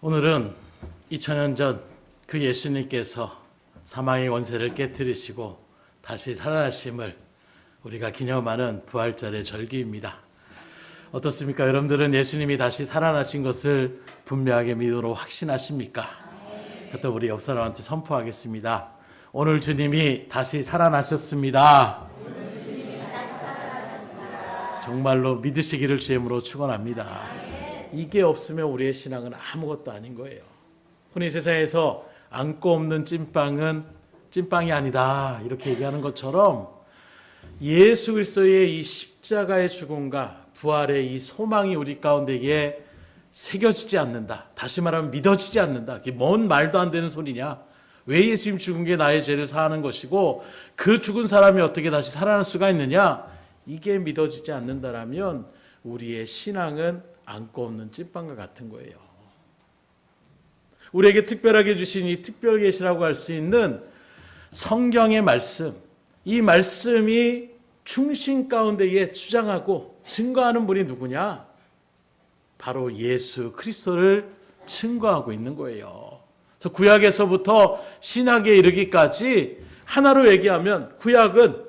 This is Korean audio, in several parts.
오늘은 2000년 전 그 예수님께서 사망의 권세를 깨뜨리시고 다시 살아나심을 우리가 기념하는 부활절의 절기입니다. 어떻습니까? 여러분들은 예수님이 다시 살아나신 것을 분명하게 믿음으로 확신하십니까? 그것도 우리 옆 사람한테 선포하겠습니다. 오늘 주님이 다시 살아나셨습니다. 정말로 믿으시기를 주임으로 축원합니다. 이게 없으면 우리의 신앙은 아무것도 아닌 거예요. 흔히 세상에서 안고 없는 찐빵은 찐빵이 아니다 이렇게 얘기하는 것처럼 예수 그리스도의 이 십자가의 죽음과 부활의 이 소망이 우리 가운데에 새겨지지 않는다. 다시 말하면 믿어지지 않는다. 그게 뭔 말도 안 되는 소리냐. 왜 예수님 죽은 게 나의 죄를 사하는 것이고 그 죽은 사람이 어떻게 다시 살아날 수가 있느냐. 이게 믿어지지 않는다라면 우리의 신앙은 안고 없는 찐빵과 같은 거예요. 우리에게 특별하게 주신 이 특별 계시라고 할 수 있는 성경의 말씀, 이 말씀이 충신 가운데에 주장하고 증거하는 분이 누구냐? 바로 예수 그리스도를 증거하고 있는 거예요. 그래서 구약에서부터 신약에 이르기까지 하나로 얘기하면 구약은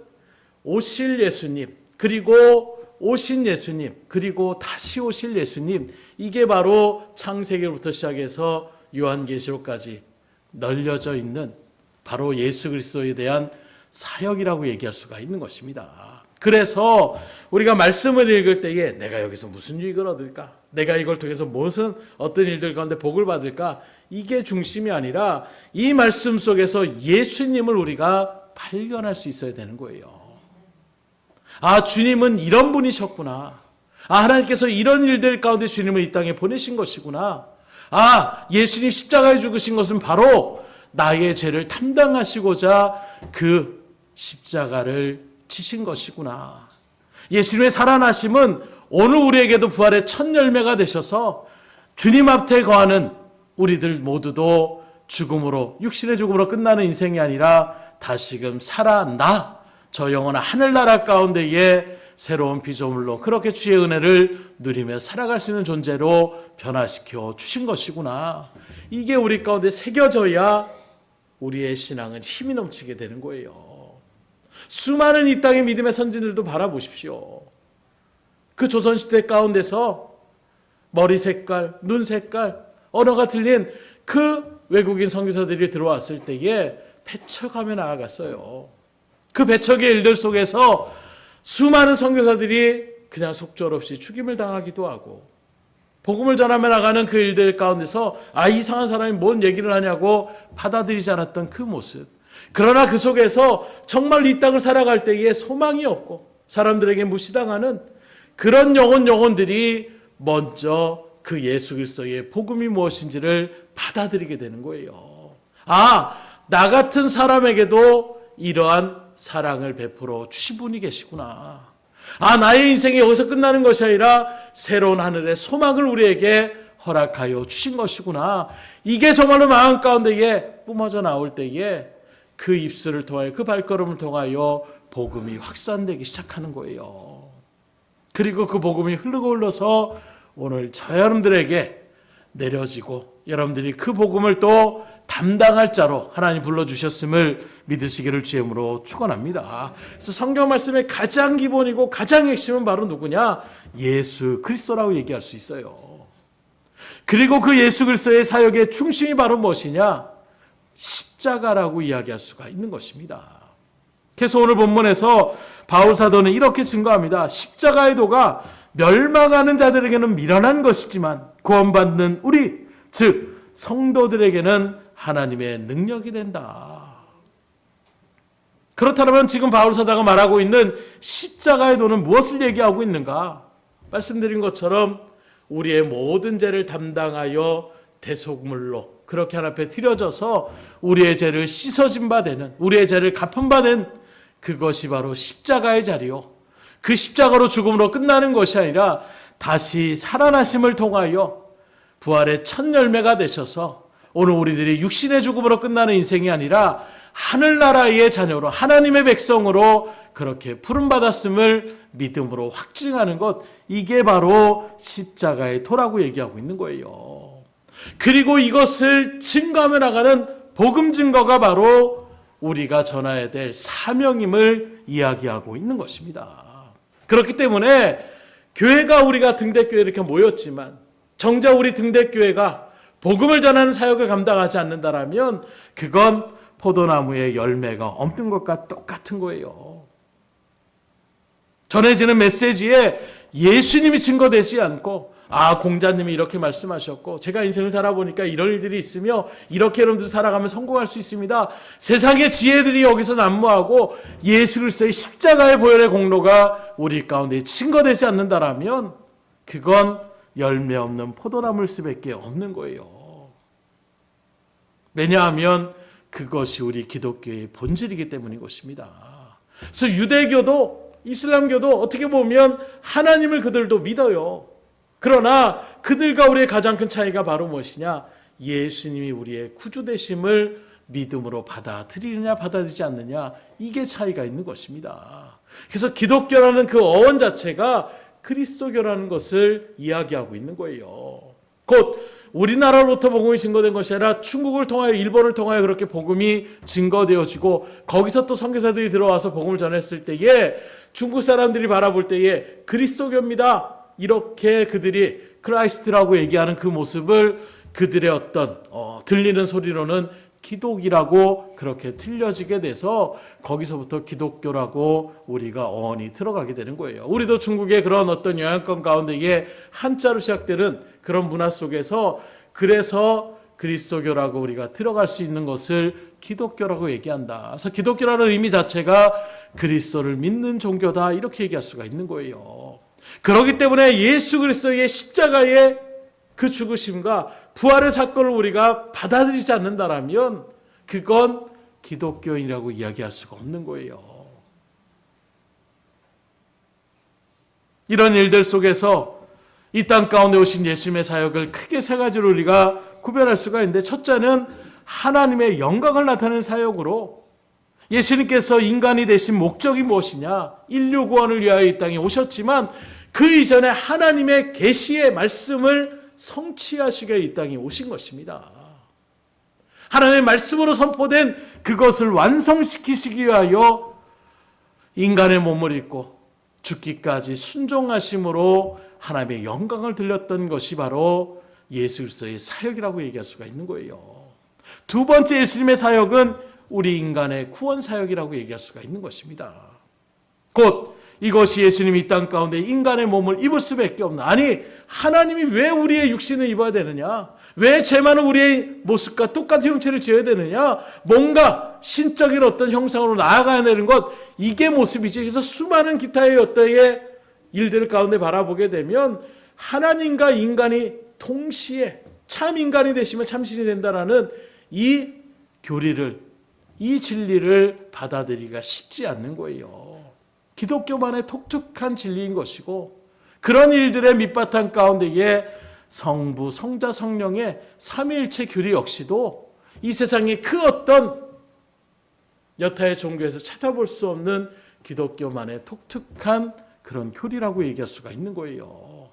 오실 예수님, 그리고 오신 예수님, 그리고 다시 오실 예수님, 이게 바로 창세기로부터 시작해서 요한계시록까지 널려져 있는 바로 예수 그리스도에 대한 사역이라고 얘기할 수가 있는 것입니다. 그래서 우리가 말씀을 읽을 때에 내가 여기서 무슨 유익을 얻을까? 내가 이걸 통해서 무슨 어떤 일들 가운데 복을 받을까? 이게 중심이 아니라 이 말씀 속에서 예수님을 우리가 발견할 수 있어야 되는 거예요. 아, 주님은 이런 분이셨구나. 아, 하나님께서 이런 일들 가운데 주님을 이 땅에 보내신 것이구나. 아, 예수님 십자가에 죽으신 것은 바로 나의 죄를 담당하시고자 그 십자가를 치신 것이구나. 예수님의 살아나심은 오늘 우리에게도 부활의 첫 열매가 되셔서 주님 앞에 거하는 우리들 모두도 죽음으로, 육신의 죽음으로 끝나는 인생이 아니라 다시금 살아나 저 영원한 하늘나라 가운데에 새로운 피조물로 그렇게 주의 은혜를 누리며 살아갈 수 있는 존재로 변화시켜 주신 것이구나. 이게 우리 가운데 새겨져야 우리의 신앙은 힘이 넘치게 되는 거예요. 수많은 이 땅의 믿음의 선진들도 바라보십시오. 그 조선시대 가운데서 머리 색깔, 눈 색깔, 언어가 틀린 그 외국인 선교사들이 들어왔을 때에 배척하며 나아갔어요. 그 배척의 일들 속에서 수많은 선교사들이 그냥 속절없이 죽임을 당하기도 하고 복음을 전하며 나가는 그 일들 가운데서 아, 이상한 사람이 뭔 얘기를 하냐고 받아들이지 않았던 그 모습. 그러나 그 속에서 정말 이 땅을 살아갈 때에 소망이 없고 사람들에게 무시당하는 그런 영혼들이 먼저 그 예수 그리스도의 복음이 무엇인지를 받아들이게 되는 거예요. 아, 나 같은 사람에게도 이러한 사랑을 베풀어 주신 분이 계시구나. 아, 나의 인생이 여기서 끝나는 것이 아니라 새로운 하늘의 소망을 우리에게 허락하여 주신 것이구나. 이게 정말로 마음 가운데에 뿜어져 나올 때에 그 입술을 통하여 그 발걸음을 통하여 복음이 확산되기 시작하는 거예요. 그리고 그 복음이 흘러서 오늘 저 여러분들에게 내려지고 여러분들이 그 복음을 또 담당할 자로 하나님 불러주셨음을 믿으시기를 주임으로 축원합니다. 그래서 성경 말씀의 가장 기본이고 가장 핵심은 바로 누구냐? 예수 그리스도라고 얘기할 수 있어요. 그리고 그 예수 그리스도의 사역의 중심이 바로 무엇이냐? 십자가라고 이야기할 수가 있는 것입니다. 그래서 오늘 본문에서 바울 사도는 이렇게 증거합니다. 십자가의 도가 멸망하는 자들에게는 미련한 것이지만 구원받는 우리, 즉 성도들에게는 하나님의 능력이 된다. 그렇다면 지금 바울 사도가 말하고 있는 십자가의 도는 무엇을 얘기하고 있는가? 말씀드린 것처럼 우리의 모든 죄를 담당하여 대속물로 그렇게 하나님 앞에 드려져서 우리의 죄를 씻어진 바 되는, 우리의 죄를 갚은 바 된 그것이 바로 십자가의 자리요. 그 십자가로 죽음으로 끝나는 것이 아니라 다시 살아나심을 통하여 부활의 첫 열매가 되셔서 오늘 우리들이 육신의 죽음으로 끝나는 인생이 아니라 하늘나라의 자녀로 하나님의 백성으로 그렇게 부름받았음을 믿음으로 확증하는 것, 이게 바로 십자가의 도라고 얘기하고 있는 거예요. 그리고 이것을 증거하며 나가는 복음 증거가 바로 우리가 전해야 될 사명임을 이야기하고 있는 것입니다. 그렇기 때문에 교회가 우리가 등대교회 이렇게 모였지만 정작 우리 등대교회가 복음을 전하는 사역을 감당하지 않는다라면 그건 포도나무의 열매가 없는 것과 똑같은 거예요. 전해지는 메시지에 예수님이 증거되지 않고 공자님이 이렇게 말씀하셨고 제가 인생을 살아보니까 이런 일들이 있으며 이렇게 여러분들 살아가면 성공할 수 있습니다. 세상의 지혜들이 여기서 난무하고 예수 그리스도의 십자가의 보혈의 공로가 우리 가운데 증거되지 않는다라면 그건 열매 없는 포도나무일 수밖에 없는 거예요. 왜냐하면 그것이 우리 기독교의 본질이기 때문인 것입니다. 그래서 유대교도 이슬람교도 어떻게 보면 하나님을 그들도 믿어요. 그러나 그들과 우리의 가장 큰 차이가 바로 무엇이냐? 예수님이 우리의 구주되심을 믿음으로 받아들이느냐 받아들이지 않느냐, 이게 차이가 있는 것입니다. 그래서 기독교라는 그 어원 자체가 그리스도교라는 것을 이야기하고 있는 거예요. 곧 우리나라로부터 복음이 증거된 것이 아니라 중국을 통하여 일본을 통하여 그렇게 복음이 증거되어지고 거기서 또 선교사들이 들어와서 복음을 전했을 때에 중국 사람들이 바라볼 때에 그리스도교입니다, 이렇게 그들이 크라이스트라고 얘기하는 그 모습을 그들의 어떤 들리는 소리로는 기독이라고 그렇게 들려지게 돼서 거기서부터 기독교라고 우리가 어원이 들어가게 되는 거예요. 우리도 중국의 그런 어떤 영향권 가운데에 한자로 시작되는 그런 문화 속에서 그래서 그리스도교라고 우리가 들어갈 수 있는 것을 기독교라고 얘기한다. 그래서 기독교라는 의미 자체가 그리스도를 믿는 종교다, 이렇게 얘기할 수가 있는 거예요. 그렇기 때문에 예수 그리스도의 십자가의 그 죽으심과 부활의 사건을 우리가 받아들이지 않는다라면 그건 기독교인이라고 이야기할 수가 없는 거예요. 이런 일들 속에서 이 땅 가운데 오신 예수님의 사역을 크게 세 가지로 우리가 구별할 수가 있는데, 첫째는 하나님의 영광을 나타내는 사역으로 예수님께서 인간이 되신 목적이 무엇이냐? 인류 구원을 위하여 이 땅에 오셨지만 그 이전에 하나님의 계시의 말씀을 성취하시게 이 땅에 오신 것입니다. 하나님의 말씀으로 선포된 그것을 완성시키시기 위하여 인간의 몸을 입고 죽기까지 순종하심으로 하나님의 영광을 들렸던 것이 바로 예수 그리스도의 사역이라고 얘기할 수가 있는 거예요. 두 번째 예수님의 사역은 우리 인간의 구원 사역이라고 얘기할 수가 있는 것입니다. 곧 이것이 예수님이 이 땅 가운데 인간의 몸을 입을 수밖에 없는, 아니 하나님이 왜 우리의 육신을 입어야 되느냐? 왜 죄만은 우리의 모습과 똑같은 형체를 지어야 되느냐? 뭔가 신적인 어떤 형상으로 나아가야 되는 것, 이게 모습이지. 그래서 수많은 기타의 어떠의 일들 가운데 바라보게 되면 하나님과 인간이 동시에 참 인간이 되시면 참신이 된다라는 이 교리를, 이 진리를 받아들이기가 쉽지 않는 거예요. 기독교만의 독특한 진리인 것이고, 그런 일들의 밑바탕 가운데에 성부, 성자, 성령의 삼위일체 교리 역시도 이 세상의 그 어떤 여타의 종교에서 찾아볼 수 없는 기독교만의 독특한 그런 교리라고 얘기할 수가 있는 거예요.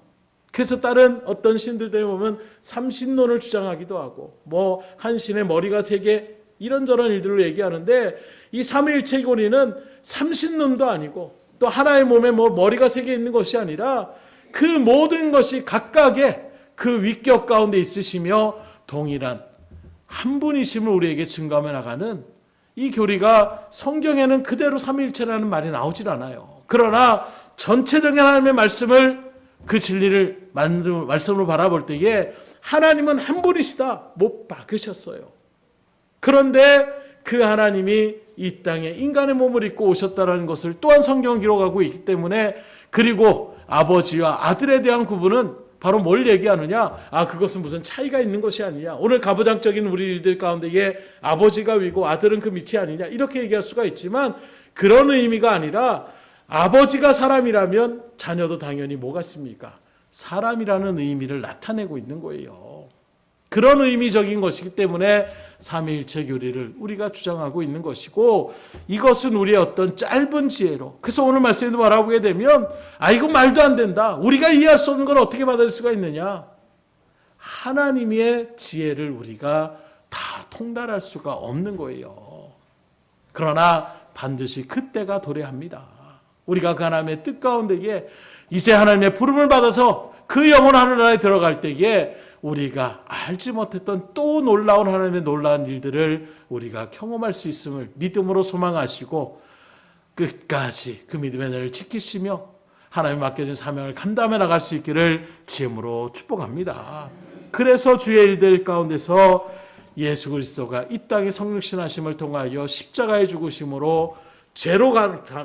그래서 다른 어떤 신들들 보면 삼신론을 주장하기도 하고 한 신의 머리가 3개 이런저런 일들을 얘기하는데, 이 삼위일체 교리는 삼신론도 아니고 또 하나의 몸에 머리가 3개 있는 것이 아니라 그 모든 것이 각각의 그 위격 가운데 있으시며 동일한 한 분이심을 우리에게 증거하며 나가는 이 교리가 성경에는 그대로 삼위일체라는 말이 나오질 않아요. 그러나 전체적인 하나님의 말씀을, 그 진리를 말씀으로 바라볼 때에 하나님은 한 분이시다, 못 박으셨어요. 그런데 그 하나님이 이 땅에 인간의 몸을 입고 오셨다는 것을 또한 성경은 기록하고 있기 때문에, 그리고 아버지와 아들에 대한 구분은 바로 뭘 얘기하느냐? 그것은 무슨 차이가 있는 것이 아니냐? 오늘 가부장적인 우리들 가운데에 아버지가 위고 아들은 그 밑이 아니냐? 이렇게 얘기할 수가 있지만 그런 의미가 아니라, 아버지가 사람이라면 자녀도 당연히 뭐가 있습니까? 사람이라는 의미를 나타내고 있는 거예요. 그런 의미적인 것이기 때문에 삼위일체 교리를 우리가 주장하고 있는 것이고, 이것은 우리의 어떤 짧은 지혜로, 그래서 오늘 말씀에도 바라보게 되면 이거 말도 안 된다, 우리가 이해할 수 없는 걸 어떻게 받을 수가 있느냐? 하나님의 지혜를 우리가 다 통달할 수가 없는 거예요. 그러나 반드시 그때가 도래합니다. 우리가 그 하나님의 뜻 가운데에 이제 하나님의 부름을 받아서 그 영원 하늘나라에 들어갈 때에 우리가 알지 못했던 또 놀라운 하나님의 놀라운 일들을 우리가 경험할 수 있음을 믿음으로 소망하시고 끝까지 그 믿음의 날을 지키시며 하나님 맡겨진 사명을 감당해 나갈 수 있기를 주님으로 축복합니다. 그래서 주의 일들 가운데서 예수 그리스도가 이 땅에 성육신하심을 통하여 십자가의 죽으심으로 죄로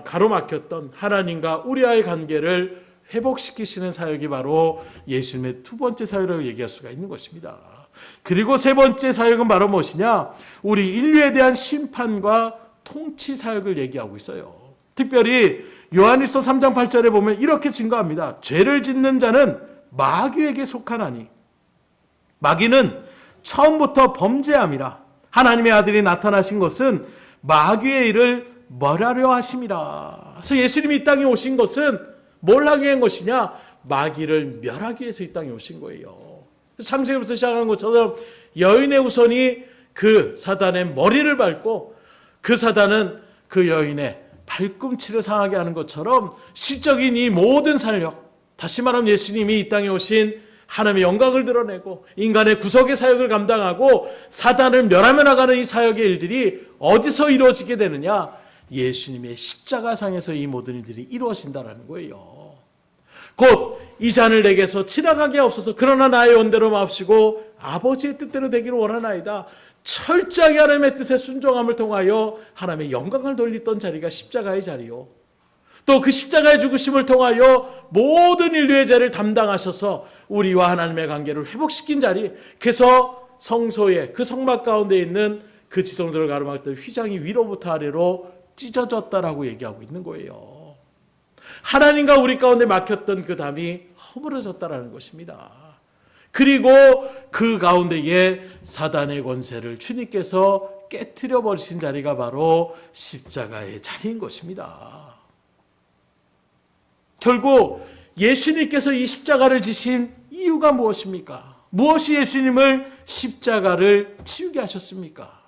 가로막혔던 하나님과 우리와의 관계를 회복시키시는 사역이 바로 예수님의 두 번째 사역이라고 얘기할 수가 있는 것입니다. 그리고 세 번째 사역은 바로 무엇이냐? 우리 인류에 대한 심판과 통치 사역을 얘기하고 있어요. 특별히 요한일서 3장 8절에 보면 이렇게 증거합니다. 죄를 짓는 자는 마귀에게 속하나니 마귀는 처음부터 범죄함이라. 하나님의 아들이 나타나신 것은 마귀의 일을 멸하려 하심이라. 그래서 예수님이 이 땅에 오신 것은 뭘 하기 위한 것이냐? 마귀를 멸하기 위해서 이 땅에 오신 거예요. 창세기부터 시작한 것처럼 여인의 후손이 그 사단의 머리를 밟고 그 사단은 그 여인의 발꿈치를 상하게 하는 것처럼 실적인 이 모든 살력, 다시 말하면 예수님이 이 땅에 오신 하나님의 영광을 드러내고 인간의 구속의 사역을 감당하고 사단을 멸하며 나가는 이 사역의 일들이 어디서 이루어지게 되느냐? 예수님의 십자가상에서 이 모든 일들이 이루어진다는 거예요. 곧 이 잔을 내게서 지나가게 없어서 그러나 나의 원대로 마옵시고 아버지의 뜻대로 되기를 원하나이다. 철저하게 하나님의 뜻에 순종함을 통하여 하나님의 영광을 돌리던 자리가 십자가의 자리요. 또 그 십자가의 죽으심을 통하여 모든 인류의 죄를 담당하셔서 우리와 하나님의 관계를 회복시킨 자리. 그래서 성소의 그 성막 가운데 있는 그 지성소를 가로막던 휘장이 위로부터 아래로 찢어졌다라고 얘기하고 있는 거예요. 하나님과 우리 가운데 막혔던 그 담이 허물어졌다라는 것입니다. 그리고 그 가운데에 사단의 권세를 주님께서 깨트려 버리신 자리가 바로 십자가의 자리인 것입니다. 결국 예수님께서 이 십자가를 지신 이유가 무엇입니까? 무엇이 예수님을 십자가를 치우게 하셨습니까?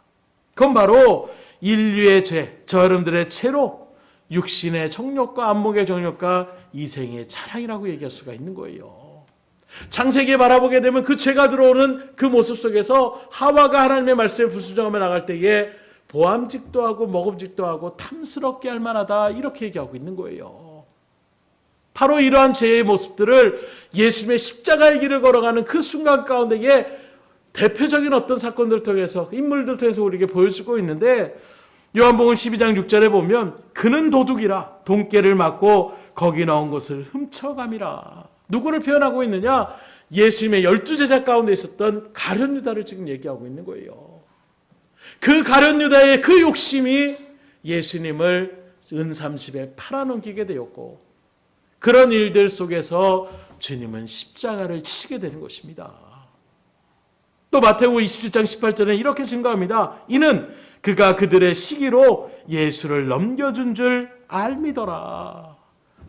그건 바로 인류의 죄, 저 여러분들의 죄로 육신의 정욕과 안목의 정욕과 이생의 자랑이라고 얘기할 수가 있는 거예요. 창세기에 바라보게 되면 그 죄가 들어오는 그 모습 속에서 하와가 하나님의 말씀에 불순종하며 나갈 때에 보암직도 하고 먹음직도 하고 탐스럽게 할 만하다 이렇게 얘기하고 있는 거예요. 바로 이러한 죄의 모습들을 예수님의 십자가의 길을 걸어가는 그 순간 가운데에 대표적인 어떤 사건들을 통해서 인물들을 통해서 우리에게 보여주고 있는데 요한복음 12장 6절에 보면 그는 도둑이라 돈깨를 맞고 거기 나온 것을 훔쳐감이라. 누구를 표현하고 있느냐? 예수님의 12제자 가운데 있었던 가룟 유다를 지금 얘기하고 있는 거예요. 그 가룟 유다의 그 욕심이 예수님을 은30에 팔아넘기게 되었고 그런 일들 속에서 주님은 십자가를 치시게 되는 것입니다. 또 마태복음 27장 18절에 이렇게 증거합니다. 이는 그가 그들의 시기로 예수를 넘겨준 줄 알미더라.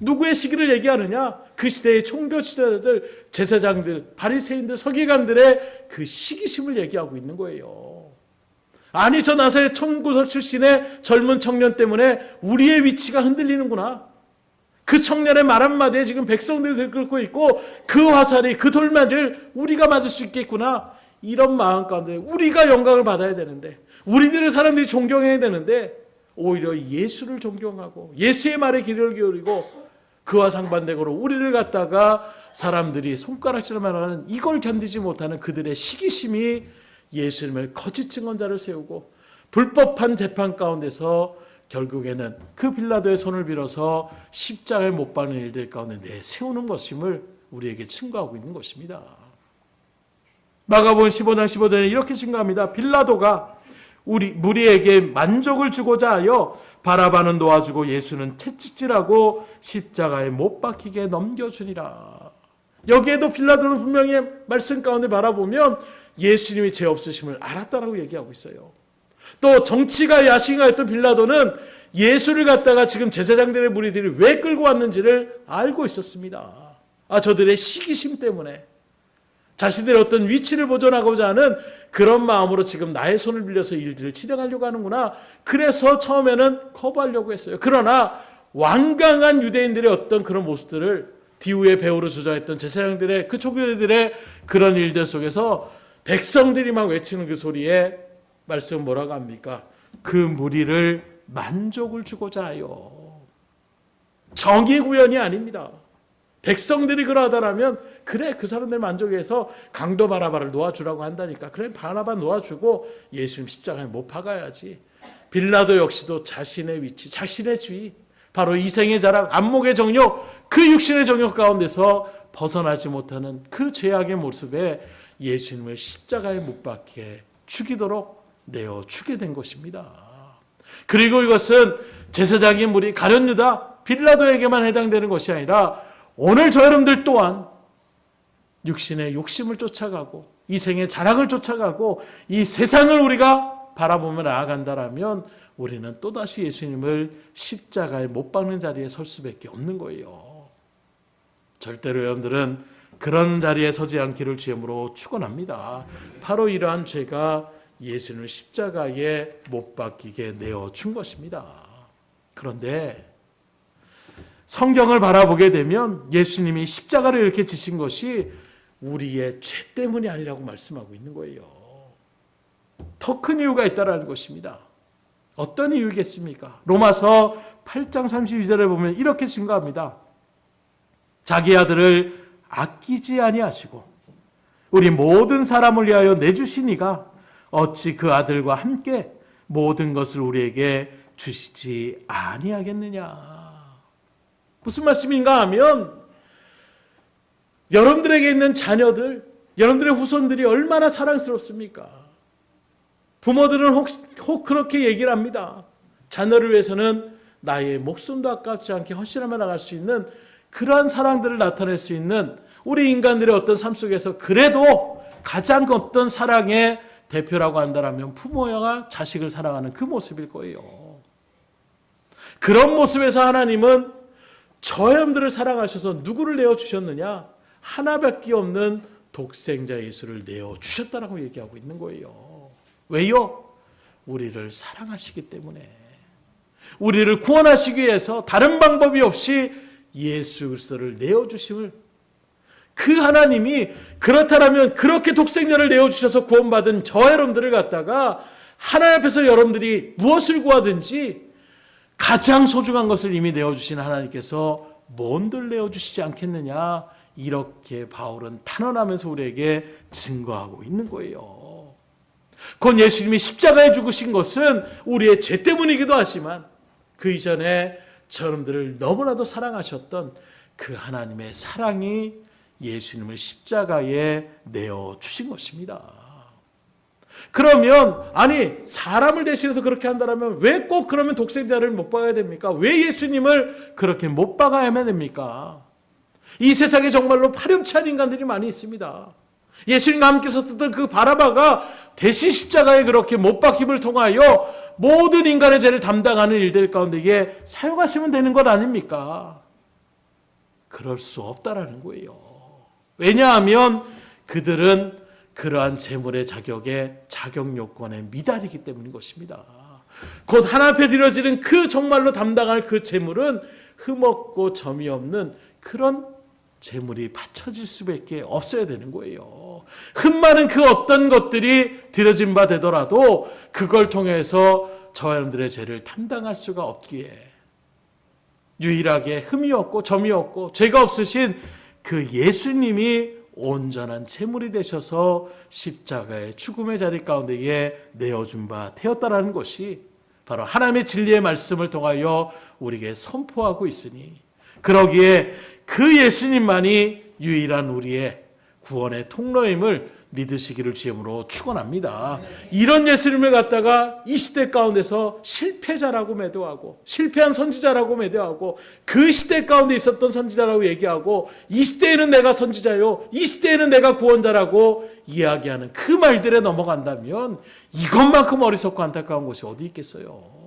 누구의 시기를 얘기하느냐? 그 시대의 총교 지도자들, 제사장들, 바리새인들, 서기관들의 그 시기심을 얘기하고 있는 거예요. 아니 저 나사렛 청구서 출신의 젊은 청년 때문에 우리의 위치가 흔들리는구나. 그 청년의 말 한마디에 지금 백성들이 들끓고 있고 그 화살이 그 돌만을 우리가 맞을 수 있겠구나. 이런 마음 가운데 우리가 영광을 받아야 되는데 우리들의 사람들이 존경해야 되는데 오히려 예수를 존경하고 예수의 말에 귀를 기울이고 그와 상반되고로 우리를 갖다가 사람들이 손가락질만 하는 이걸 견디지 못하는 그들의 시기심이 예수님을 거짓 증언자를 세우고 불법한 재판 가운데서 결국에는 그 빌라도의 손을 빌어서 십자가에 못 박는 일들 가운데 내세우는 것임을 우리에게 증거하고 있는 것입니다. 마가복음 15장 15절에 이렇게 증거합니다. 빌라도가 무리에게 만족을 주고자 하여 바라바는 놓아주고 예수는 채찍질하고 십자가에 못 박히게 넘겨주니라. 여기에도 빌라도는 분명히 말씀 가운데 바라보면 예수님이 죄 없으심을 알았다라고 얘기하고 있어요. 또 정치가 야신가였던 빌라도는 예수를 갖다가 지금 제사장들의 무리들이 왜 끌고 왔는지를 알고 있었습니다. 저들의 시기심 때문에 자신들의 어떤 위치를 보존하고자 하는 그런 마음으로 지금 나의 손을 빌려서 일들을 진행하려고 하는구나. 그래서 처음에는 거부하려고 했어요. 그러나 완강한 유대인들의 어떤 그런 모습들을 뒤후에 배우로 주장했던 제사장들의 그 초교들의 그런 일들 속에서 백성들이 막 외치는 그 소리에 말씀은 뭐라고 합니까? 그 무리를 만족을 주고자 하여. 정의 구현이 아닙니다. 백성들이 그러하다라면 그래 그 사람들 만족해서 강도 바라바를 놓아주라고 한다니까. 그래 바라바 놓아주고 예수님 십자가에 못 박아야지. 빌라도 역시도 자신의 위치, 자신의 주의, 바로 이생의 자랑, 안목의 정욕, 그 육신의 정욕 가운데서 벗어나지 못하는 그 죄악의 모습에 예수님을 십자가에 못 박게 죽이도록 내어주게 된 것입니다. 그리고 이것은 제사장인 무리 가룟 유다 빌라도에게만 해당되는 것이 아니라 오늘 저 여러분들 또한 육신의 욕심을 쫓아가고 이생의 자랑을 쫓아가고 이 세상을 우리가 바라보며 나아간다라면 우리는 또다시 예수님을 십자가에 못 박는 자리에 설 수밖에 없는 거예요. 절대로 여러분들은 그런 자리에 서지 않기를 주님으로 축원합니다. 바로 이러한 죄가 예수님을 십자가에 못 박히게 내어준 것입니다. 그런데 성경을 바라보게 되면 예수님이 십자가를 이렇게 지신 것이 우리의 죄 때문이 아니라고 말씀하고 있는 거예요. 더 큰 이유가 있다는 것입니다. 어떤 이유겠습니까? 로마서 8장 32절에 보면 이렇게 증거합니다. 자기 아들을 아끼지 아니하시고 우리 모든 사람을 위하여 내주시니가 어찌 그 아들과 함께 모든 것을 우리에게 주시지 아니하겠느냐. 무슨 말씀인가 하면 여러분들에게 있는 자녀들, 여러분들의 후손들이 얼마나 사랑스럽습니까? 부모들은 혹 그렇게 얘기를 합니다. 자녀를 위해서는 나의 목숨도 아깝지 않게 헌신하며 나갈 수 있는 그러한 사랑들을 나타낼 수 있는 우리 인간들의 어떤 삶 속에서 그래도 가장 어떤 사랑의 대표라고 한다면 부모가 자식을 사랑하는 그 모습일 거예요. 그런 모습에서 하나님은 저 여러분들을 사랑하셔서 누구를 내어주셨느냐? 하나밖에 없는 독생자 예수를 내어주셨다라고 얘기하고 있는 거예요. 왜요? 우리를 사랑하시기 때문에. 우리를 구원하시기 위해서 다른 방법이 없이 예수 그리스도를 내어주심을, 그 하나님이 그렇다면 그렇게 독생자를 내어주셔서 구원받은 저 여러분들을 갖다가 하나님 앞에서 여러분들이 무엇을 구하든지 가장 소중한 것을 이미 내어주신 하나님께서 뭔들 내어주시지 않겠느냐, 이렇게 바울은 탄원하면서 우리에게 증거하고 있는 거예요. 곧 예수님이 십자가에 죽으신 것은 우리의 죄 때문이기도 하지만 그 이전에 저놈들을 너무나도 사랑하셨던 그 하나님의 사랑이 예수님을 십자가에 내어주신 것입니다. 그러면 아니 사람을 대신해서 그렇게 한다면 왜 꼭 그러면 독생자를 못 박아야 됩니까? 왜 예수님을 그렇게 못 박아야만 됩니까? 이 세상에 정말로 파렴치한 인간들이 많이 있습니다. 예수님과 함께 섰던 그 바라바가 대신 십자가에 그렇게 못 박힘을 통하여 모든 인간의 죄를 담당하는 일들 가운데 이게 사용하시면 되는 것 아닙니까? 그럴 수 없다라는 거예요. 왜냐하면 그들은 그러한 재물의 자격 요건에 미달이기 때문인 것입니다. 곧 하나님 앞에 드려지는 그 정말로 담당할 그 재물은 흠없고 점이 없는 그런 재물이 바쳐질 수밖에 없어야 되는 거예요. 흠 많은 그 어떤 것들이 드려진 바 되더라도 그걸 통해서 저 여러분들의 죄를 담당할 수가 없기에 유일하게 흠이 없고 점이 없고 죄가 없으신 그 예수님이 온전한 제물이 되셔서 십자가의 죽음의 자리 가운데에 내어준 바 되었다라는 것이 바로 하나님의 진리의 말씀을 통하여 우리에게 선포하고 있으니, 그러기에 그 예수님만이 유일한 우리의 구원의 통로임을 믿으시기를 주님으로 축원합니다. 이런 예수님을 갖다가 이 시대 가운데서 실패자라고 매도하고 실패한 선지자라고 매도하고 그 시대 가운데 있었던 선지자라고 얘기하고 이 시대에는 내가 선지자요, 이 시대에는 내가 구원자라고 이야기하는 그 말들에 넘어간다면 이것만큼 어리석고 안타까운 것이 어디 있겠어요.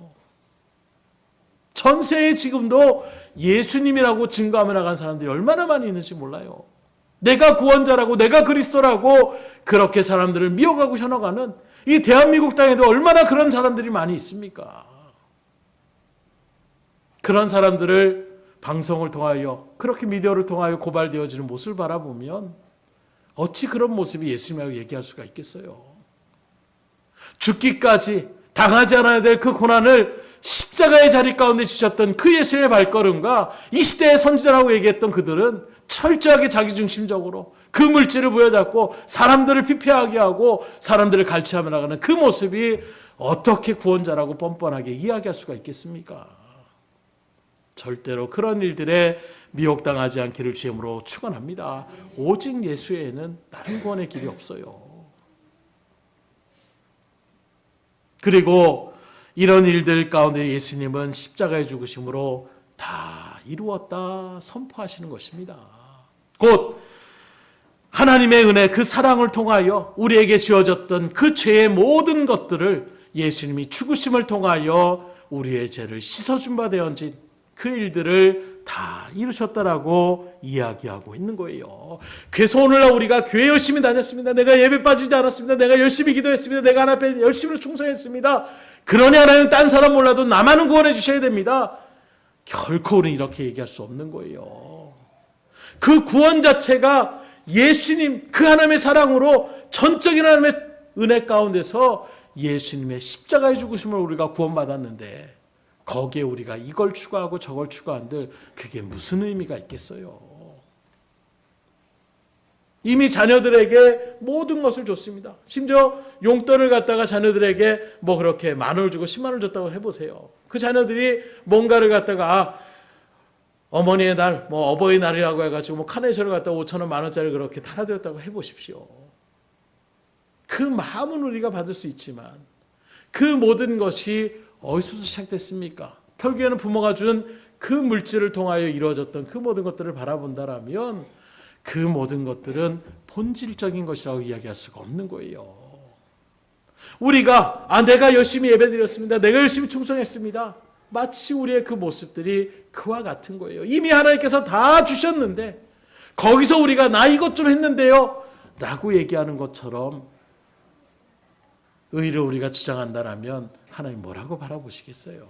전세에 지금도 예수님이라고 증거하며 나간 사람들이 얼마나 많이 있는지 몰라요. 내가 구원자라고, 내가 그리스도라고 그렇게 사람들을 미워가고 현혹하는 이 대한민국 땅에도 얼마나 그런 사람들이 많이 있습니까? 그런 사람들을 방송을 통하여, 그렇게 미디어를 통하여 고발되어지는 모습을 바라보면 어찌 그런 모습이 예수님이라고 얘기할 수가 있겠어요? 죽기까지 당하지 않아야 될 그 고난을 십자가의 자리 가운데 지셨던 그 예수의 발걸음과 이 시대의 선지자라고 얘기했던 그들은 철저하게 자기중심적으로 그 물질을 부여잡고 사람들을 피폐하게 하고 사람들을 갈취하며 나가는 그 모습이 어떻게 구원자라고 뻔뻔하게 이야기할 수가 있겠습니까? 절대로 그런 일들에 미혹당하지 않기를 주님으로 축원합니다. 오직 예수 외에는 다른 구원의 길이 없어요. 그리고 이런 일들 가운데 예수님은 십자가의 죽으심으로 다 이루었다 선포하시는 것입니다. 곧 하나님의 은혜, 그 사랑을 통하여 우리에게 주어졌던 그 죄의 모든 것들을 예수님이 죽으심을 통하여 우리의 죄를 씻어준 바 되어진 그 일들을 다 이루셨다라고 이야기하고 있는 거예요. 그래서 오늘날 우리가 교회 열심히 다녔습니다. 내가 예배 빠지지 않았습니다. 내가 열심히 기도했습니다. 내가 하나님 앞에 열심히 충성했습니다. 그러니 하나님은 딴 사람 몰라도 나만은 구원해 주셔야 됩니다. 결코 우리는 이렇게 얘기할 수 없는 거예요. 그 구원 자체가 예수님 그 하나님의 사랑으로 전적인 하나님의 은혜 가운데서 예수님의 십자가의 죽으심을 우리가 구원받았는데 거기에 우리가 이걸 추가하고 저걸 추가한들 그게 무슨 의미가 있겠어요? 이미 자녀들에게 모든 것을 줬습니다. 심지어 용돈을 갖다가 자녀들에게 뭐 그렇게 10,000원을 주고 100,000원을 줬다고 해보세요. 그 자녀들이 뭔가를 갖다가 어머니의 날, 뭐 어버이날이라고 해가지고 뭐 카네이션을 갖다가 5,000원, 10,000원짜리 그렇게 달아드렸다고 해보십시오. 그 마음은 우리가 받을 수 있지만 그 모든 것이 어디서부터 시작됐습니까? 결국에는 부모가 준 그 물질을 통하여 이루어졌던 그 모든 것들을 바라본다라면 그 모든 것들은 본질적인 것이라고 이야기할 수가 없는 거예요. 우리가 내가 열심히 예배드렸습니다. 내가 열심히 충성했습니다. 마치 우리의 그 모습들이 그와 같은 거예요. 이미 하나님께서 다 주셨는데 거기서 우리가 나 이것 좀 했는데요 라고 얘기하는 것처럼 의를 우리가 주장한다라면 하나님 뭐라고 바라보시겠어요?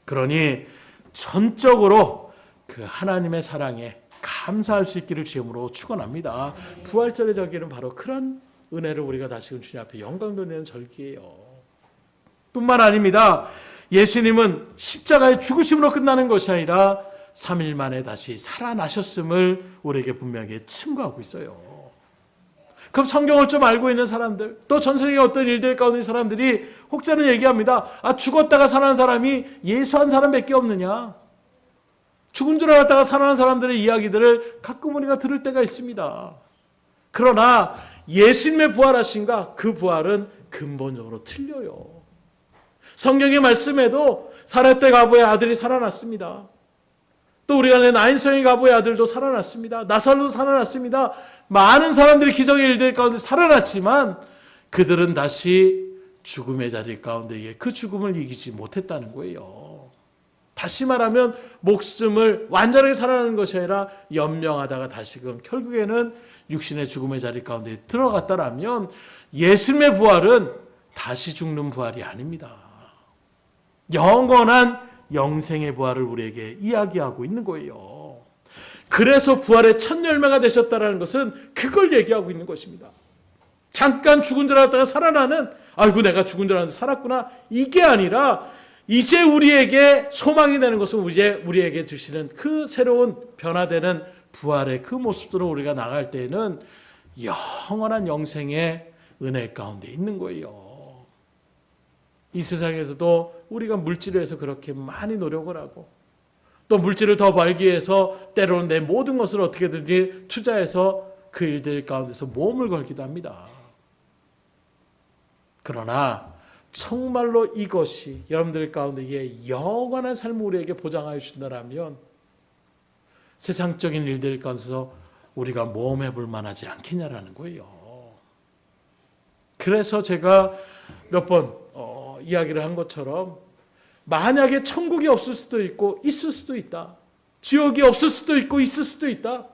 그러니 전적으로 그 하나님의 사랑에 감사할 수 있기를 주님으로 축원합니다. 부활절의 절기는 바로 그런 은혜를 우리가 다시금 주님 앞에 영광 돌리는 절기예요. 뿐만 아닙니다. 예수님은 십자가의 죽으심으로 끝나는 것이 아니라 3일 만에 다시 살아나셨음을 우리에게 분명히 증거하고 있어요. 그럼 성경을 좀 알고 있는 사람들, 또 전 세계 어떤 일들 가운데 있는 사람들이 혹자는 얘기합니다. 죽었다가 살아난 사람이 예수한 사람밖에 없느냐? 죽은 줄 알았다가 살아난 사람들의 이야기들을 가끔 우리가 들을 때가 있습니다. 그러나 예수님의 부활하신가? 그 부활은 근본적으로 틀려요. 성경의 말씀에도 사렙대 가부의 아들이 살아났습니다. 또 우리가 낸 나인성의 가부의 아들도 살아났습니다. 나사로도 살아났습니다. 많은 사람들이 기적의 일들 가운데 살아났지만 그들은 다시 죽음의 자리 가운데에 그 죽음을 이기지 못했다는 거예요. 다시 말하면 목숨을 완전하게 살아나는 것이 아니라 연명하다가 다시금 결국에는 육신의 죽음의 자리 가운데 들어갔다라면 예수님의 부활은 다시 죽는 부활이 아닙니다. 영원한 영생의 부활을 우리에게 이야기하고 있는 거예요. 그래서 부활의 첫 열매가 되셨다는 것은 그걸 얘기하고 있는 것입니다. 잠깐 죽은 줄 알았다가 살아나는, 아이고 내가 죽은 줄 알았는데 살았구나, 이게 아니라 이제 우리에게 소망이 되는 것은 이제 우리에게 주시는 그 새로운 변화되는 부활의 그 모습으로 우리가 나갈 때에는 영원한 영생의 은혜 가운데 있는 거예요. 이 세상에서도 우리가 물질을 해서 그렇게 많이 노력을 하고 또 물질을 더 벌기 위해서 때로는 내 모든 것을 어떻게든지 투자해서 그 일들 가운데서 몸을 걸기도 합니다. 그러나 정말로 이것이 여러분들 가운데에 영원한 삶을 우리에게 보장하여 주신다면 세상적인 일들 가운데서 우리가 모험해 볼 만하지 않겠냐라는 거예요. 그래서 제가 몇 번 이야기를 한 것처럼 만약에 천국이 없을 수도 있고 있을 수도 있다. 지옥이 없을 수도 있고 있을 수도 있다.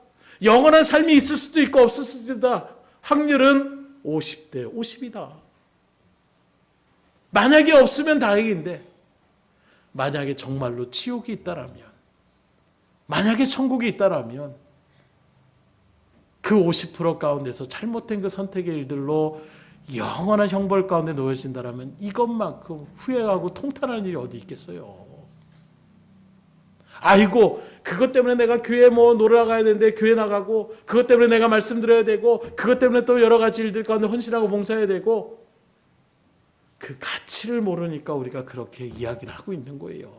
영원한 삶이 있을 수도 있고 없을 수도 있다. 확률은 50대 50이다. 만약에 없으면 다행인데 만약에 정말로 지옥이 있다라면, 만약에 천국이 있다라면 그 50% 가운데서 잘못된 그 선택의 일들로 영원한 형벌 가운데 놓여진다라면 이것만큼 후회하고 통탄할 일이 어디 있겠어요. 아이고 그것 때문에 내가 교회 놀러 가야 되는데 교회 나가고, 그것 때문에 내가 말씀 드려야 되고, 그것 때문에 또 여러 가지 일들 가운데 헌신하고 봉사해야 되고, 그 가치를 모르니까 우리가 그렇게 이야기를 하고 있는 거예요.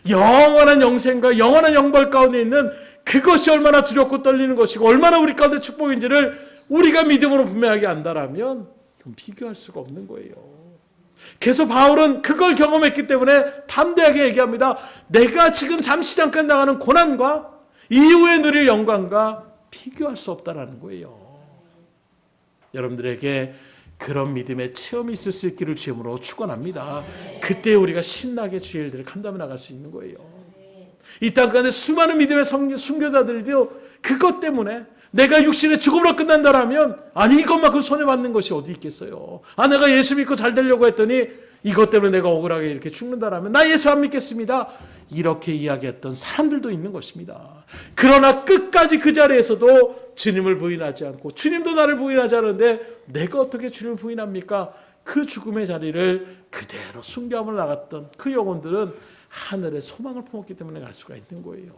영원한 영생과 영원한 형벌 가운데 있는 그것이 얼마나 두렵고 떨리는 것이고 얼마나 우리 가운데 축복인지를 우리가 믿음으로 분명하게 안다라면 그건 비교할 수가 없는 거예요. 그래서 바울은 그걸 경험했기 때문에 담대하게 얘기합니다. 내가 지금 잠시 잠깐 나가는 고난과 이후에 누릴 영광과 비교할 수 없다라는 거예요. 여러분들에게 그런 믿음의 체험이 있을 수 있기를 주님으로 축원합니다. 그때 우리가 신나게 주의 일들을 감당해 나갈 수 있는 거예요. 이 땅 가운데 수많은 믿음의 순교자들도 그것 때문에 내가 육신의 죽음으로 끝난다라면, 아니 이것만큼 손해받는 것이 어디 있겠어요. 내가 예수 믿고 잘 되려고 했더니 이것 때문에 내가 억울하게 이렇게 죽는다라면 나 예수 안 믿겠습니다, 이렇게 이야기했던 사람들도 있는 것입니다. 그러나 끝까지 그 자리에서도 주님을 부인하지 않고, 주님도 나를 부인하지 않는데 내가 어떻게 주님을 부인합니까? 그 죽음의 자리를 그대로 순교함을 나갔던 그 영혼들은 하늘의 소망을 품었기 때문에 갈 수가 있는 거예요.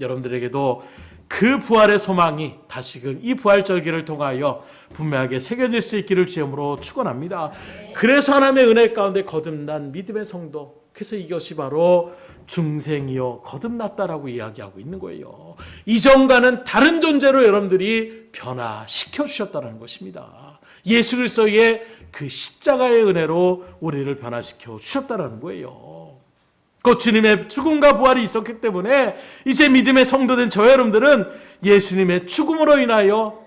여러분들에게도 그 부활의 소망이 다시금 이 부활절기를 통하여 분명하게 새겨질 수 있기를 주님으로 축원합니다. 그래서 하나님의 은혜 가운데 거듭난 믿음의 성도, 그래서 이것이 바로 중생이요 거듭났다라고 이야기하고 있는 거예요. 이전과는 다른 존재로 여러분들이 변화시켜 주셨다는 것입니다. 예수 그리스도의 그 십자가의 은혜로 우리를 변화시켜 주셨다는 거예요. 그 주님의 죽음과 부활이 있었기 때문에 이제 믿음의 성도된 저 여러분들은 예수님의 죽음으로 인하여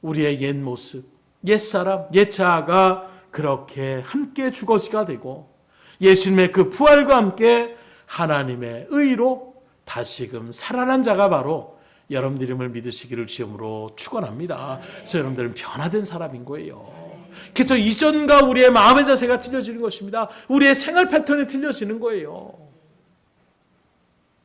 우리의 옛 모습, 옛사람, 옛 자아가 그렇게 함께 죽어지가 되고, 예수님의 그 부활과 함께 하나님의 의로 다시금 살아난 자가 바로 여러분들임을 믿으시기를 주님으로 축원합니다. 그래서 여러분들은 변화된 사람인 거예요. 그래서 이전과 우리의 마음의 자세가 틀려지는 것입니다. 우리의 생활 패턴이 틀려지는 거예요.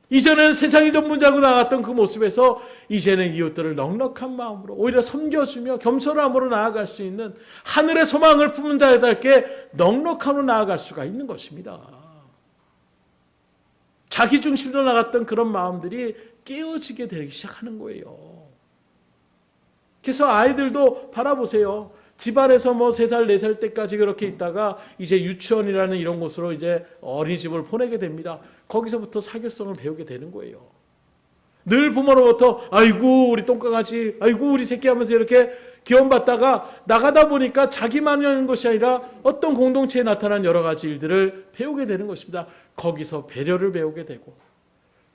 이전에는 세상이 전부자고 나갔던 그 모습에서 이제는 이웃들을 넉넉한 마음으로 오히려 섬겨주며 겸손함으로 나아갈 수 있는 하늘의 소망을 품은 자에게 넉넉함으로 나아갈 수가 있는 것입니다. 자기 중심으로 나갔던 그런 마음들이 깨어지게 되기 시작하는 거예요. 그래서 아이들도 바라보세요. 집안에서 3살, 4살 때까지 그렇게 있다가 이제 유치원이라는 이런 곳으로 이제 어린이집을 보내게 됩니다. 거기서부터 사교성을 배우게 되는 거예요. 늘 부모로부터 아이고 우리 똥강아지, 아이고 우리 새끼 하면서 이렇게 귀여움받다가 나가다 보니까 자기만 하는 것이 아니라 어떤 공동체에 나타난 여러 가지 일들을 배우게 되는 것입니다. 거기서 배려를 배우게 되고,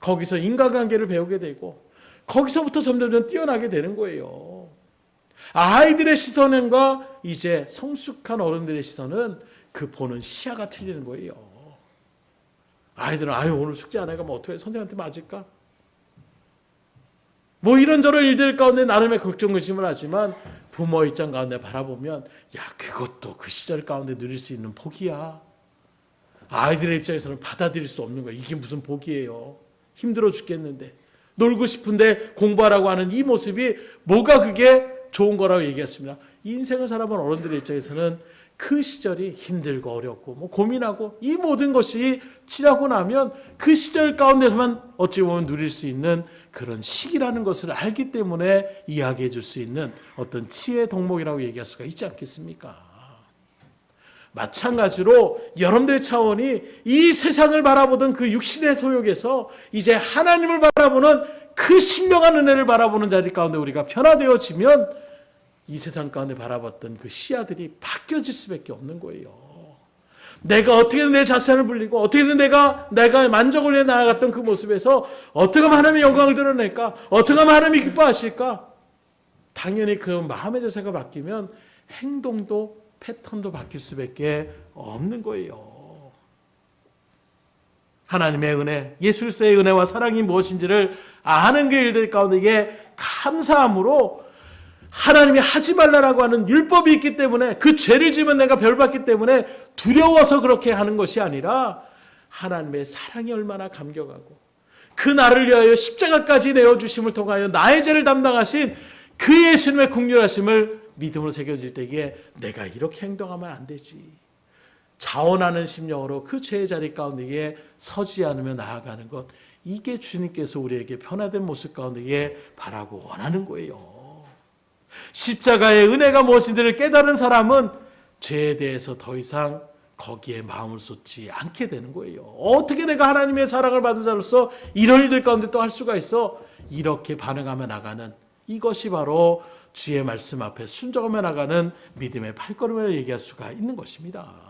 거기서 인간관계를 배우게 되고, 거기서부터 점점 뛰어나게 되는 거예요. 아이들의 시선과 이제 성숙한 어른들의 시선은 그 보는 시야가 틀리는 거예요. 아이들은 오늘 숙제 안 해가면 어떻게 선생님한테 맞을까? 이런저런 일들 가운데 나름의 걱정 의심을 하지만 부모 입장 가운데 바라보면 그것도 그 시절 가운데 누릴 수 있는 복이야. 아이들의 입장에서는 받아들일 수 없는 거야. 이게 무슨 복이에요. 힘들어 죽겠는데 놀고 싶은데 공부하라고 하는 이 모습이 뭐가 그게 좋은 거라고 얘기했습니다. 인생을 살아본 어른들의 입장에서는 그 시절이 힘들고 어렵고 고민하고 이 모든 것이 지나고 나면 그 시절 가운데서만 어찌 보면 누릴 수 있는 그런 시기라는 것을 알기 때문에 이야기해 줄 수 있는 어떤 지혜의 덕목이라고 얘기할 수가 있지 않겠습니까? 마찬가지로 여러분들의 차원이 이 세상을 바라보던 그 육신의 소욕에서 이제 하나님을 바라보는 그 신명한 은혜를 바라보는 자리 가운데 우리가 변화되어지면 이 세상 가운데 바라봤던 그 시야들이 바뀌어질 수밖에 없는 거예요. 내가 어떻게든 내 자신을 불리고 어떻게든 내가 만족을 위해 나아갔던 그 모습에서 어떻게 하면 하나님의 영광을 드러낼까? 어떻게 하면 하나님이 기뻐하실까? 당연히 그 마음의 자세가 바뀌면 행동도 패턴도 바뀔 수밖에 없는 거예요. 하나님의 은혜, 예수 그리스도의 은혜와 사랑이 무엇인지를 아는 그 일들 가운데 이게 감사함으로 하나님이 하지 말라라고 하는 율법이 있기 때문에 그 죄를 지으면 내가 벌 받기 때문에 두려워서 그렇게 하는 것이 아니라 하나님의 사랑이 얼마나 감격하고 그 나를 위하여 십자가까지 내어주심을 통하여 나의 죄를 담당하신 그 예수님의 긍휼하심을 믿음으로 새겨질 때에 내가 이렇게 행동하면 안 되지. 자원하는 심령으로 그 죄의 자리 가운데에 서지 않으며 나아가는 것, 이게 주님께서 우리에게 변화된 모습 가운데에 바라고 원하는 거예요. 십자가의 은혜가 무엇인지를 깨달은 사람은 죄에 대해서 더 이상 거기에 마음을 쏟지 않게 되는 거예요. 어떻게 내가 하나님의 사랑을 받은 자로서 이런 일들 가운데 또 할 수가 있어? 이렇게 반응하며 나가는, 이것이 바로 주의 말씀 앞에 순종하며 나가는 믿음의 발걸음을 얘기할 수가 있는 것입니다.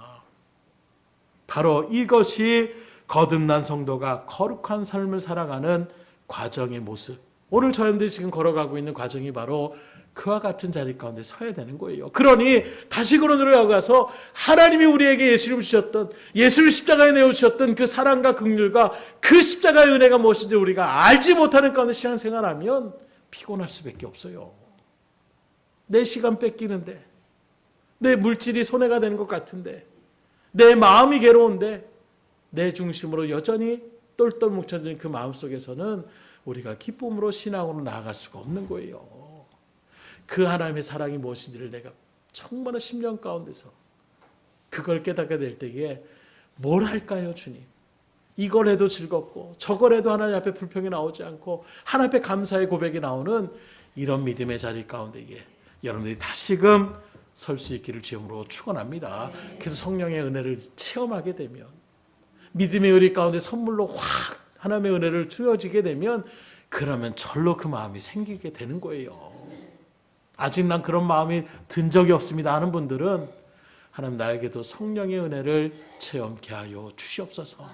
바로 이것이 거듭난 성도가 거룩한 삶을 살아가는 과정의 모습, 오늘 저희들이 지금 걸어가고 있는 과정이 바로 그와 같은 자리 가운데 서야 되는 거예요. 그러니 다시금으로 들어가서 하나님이 우리에게 예수를 주셨던, 예수를 십자가에 내어주셨던 그 사랑과 긍휼과 그 십자가의 은혜가 무엇인지 우리가 알지 못하는 가운데 신앙생활하면 피곤할 수밖에 없어요. 내 시간 뺏기는데, 내 물질이 손해가 되는 것 같은데, 내 마음이 괴로운데, 내 중심으로 여전히 똘똘 뭉쳐진 그 마음 속에서는 우리가 기쁨으로 신앙으로 나아갈 수가 없는 거예요. 그 하나님의 사랑이 무엇인지를 내가 정말 심령 가운데서 그걸 깨닫게 될 때에 뭘 할까요, 주님? 이걸 해도 즐겁고 저걸 해도 하나님 앞에 불평이 나오지 않고 하나님 앞에 감사의 고백이 나오는 이런 믿음의 자리 가운데에 여러분들이 다시금 설 수 있기를 주님으로 축원합니다. 그래서 성령의 은혜를 체험하게 되면, 믿음의 의리 가운데 선물로 확 하나님의 은혜를 주어지게 되면, 그러면 절로 그 마음이 생기게 되는 거예요. 아직 난 그런 마음이 든 적이 없습니다 하는 분들은 하나님 나에게도 성령의 은혜를 체험케 하여 주시옵소서.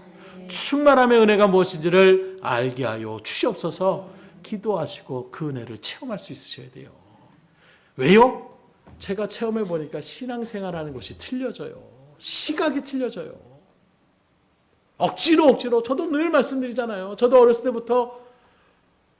충만함의 은혜가 무엇인지를 알게 하여 주시옵소서. 기도하시고 그 은혜를 체험할 수 있으셔야 돼요. 왜요? 제가 체험해 보니까 신앙생활하는 것이 틀려져요. 시각이 틀려져요. 억지로 저도 늘 말씀드리잖아요. 저도 어렸을 때부터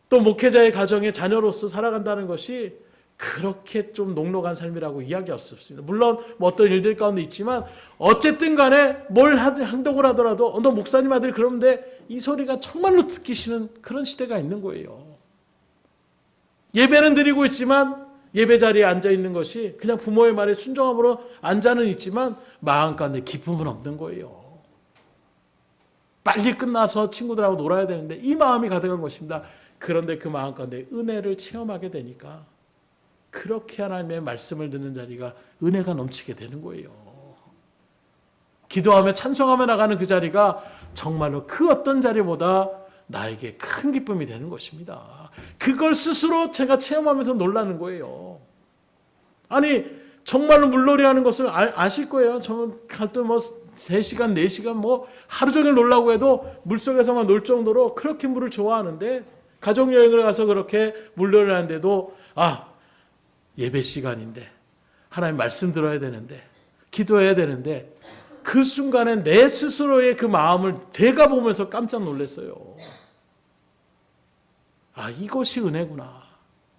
또 목회자의 가정의 자녀로서 살아간다는 것이 그렇게 좀 녹록한 삶이라고 이야기할 수 없습니다. 물론 뭐 어떤 일들 가운데 있지만 어쨌든 간에 뭘 행동을 하더라도 너 목사님 아들이 그러는데 이 소리가 정말로 듣기 싫은 그런 시대가 있는 거예요. 예배는 드리고 있지만 예배 자리에 앉아 있는 것이 그냥 부모의 말에 순종함으로 앉아는 있지만 마음 가운데 기쁨은 없는 거예요. 빨리 끝나서 친구들하고 놀아야 되는데 이 마음이 가득한 것입니다. 그런데 그 마음 가운데 은혜를 체험하게 되니까 그렇게 하나님의 말씀을 듣는 자리가 은혜가 넘치게 되는 거예요. 기도하며 찬송하며 나가는 그 자리가 정말로 그 어떤 자리보다 나에게 큰 기쁨이 되는 것입니다. 그걸 스스로 제가 체험하면서 놀라는 거예요. 아니 정말로 물놀이 하는 것을 아실 거예요. 저는 갈때 뭐 3시간, 4시간 뭐 하루 종일 놀라고 해도 물속에서만 놀 정도로 그렇게 물을 좋아하는데, 가족여행을 가서 그렇게 물놀이를 하는데도 예배 시간인데 하나님 말씀 들어야 되는데 기도해야 되는데 그 순간에 내 스스로의 그 마음을 제가 보면서 깜짝 놀랐어요. 이것이 은혜구나.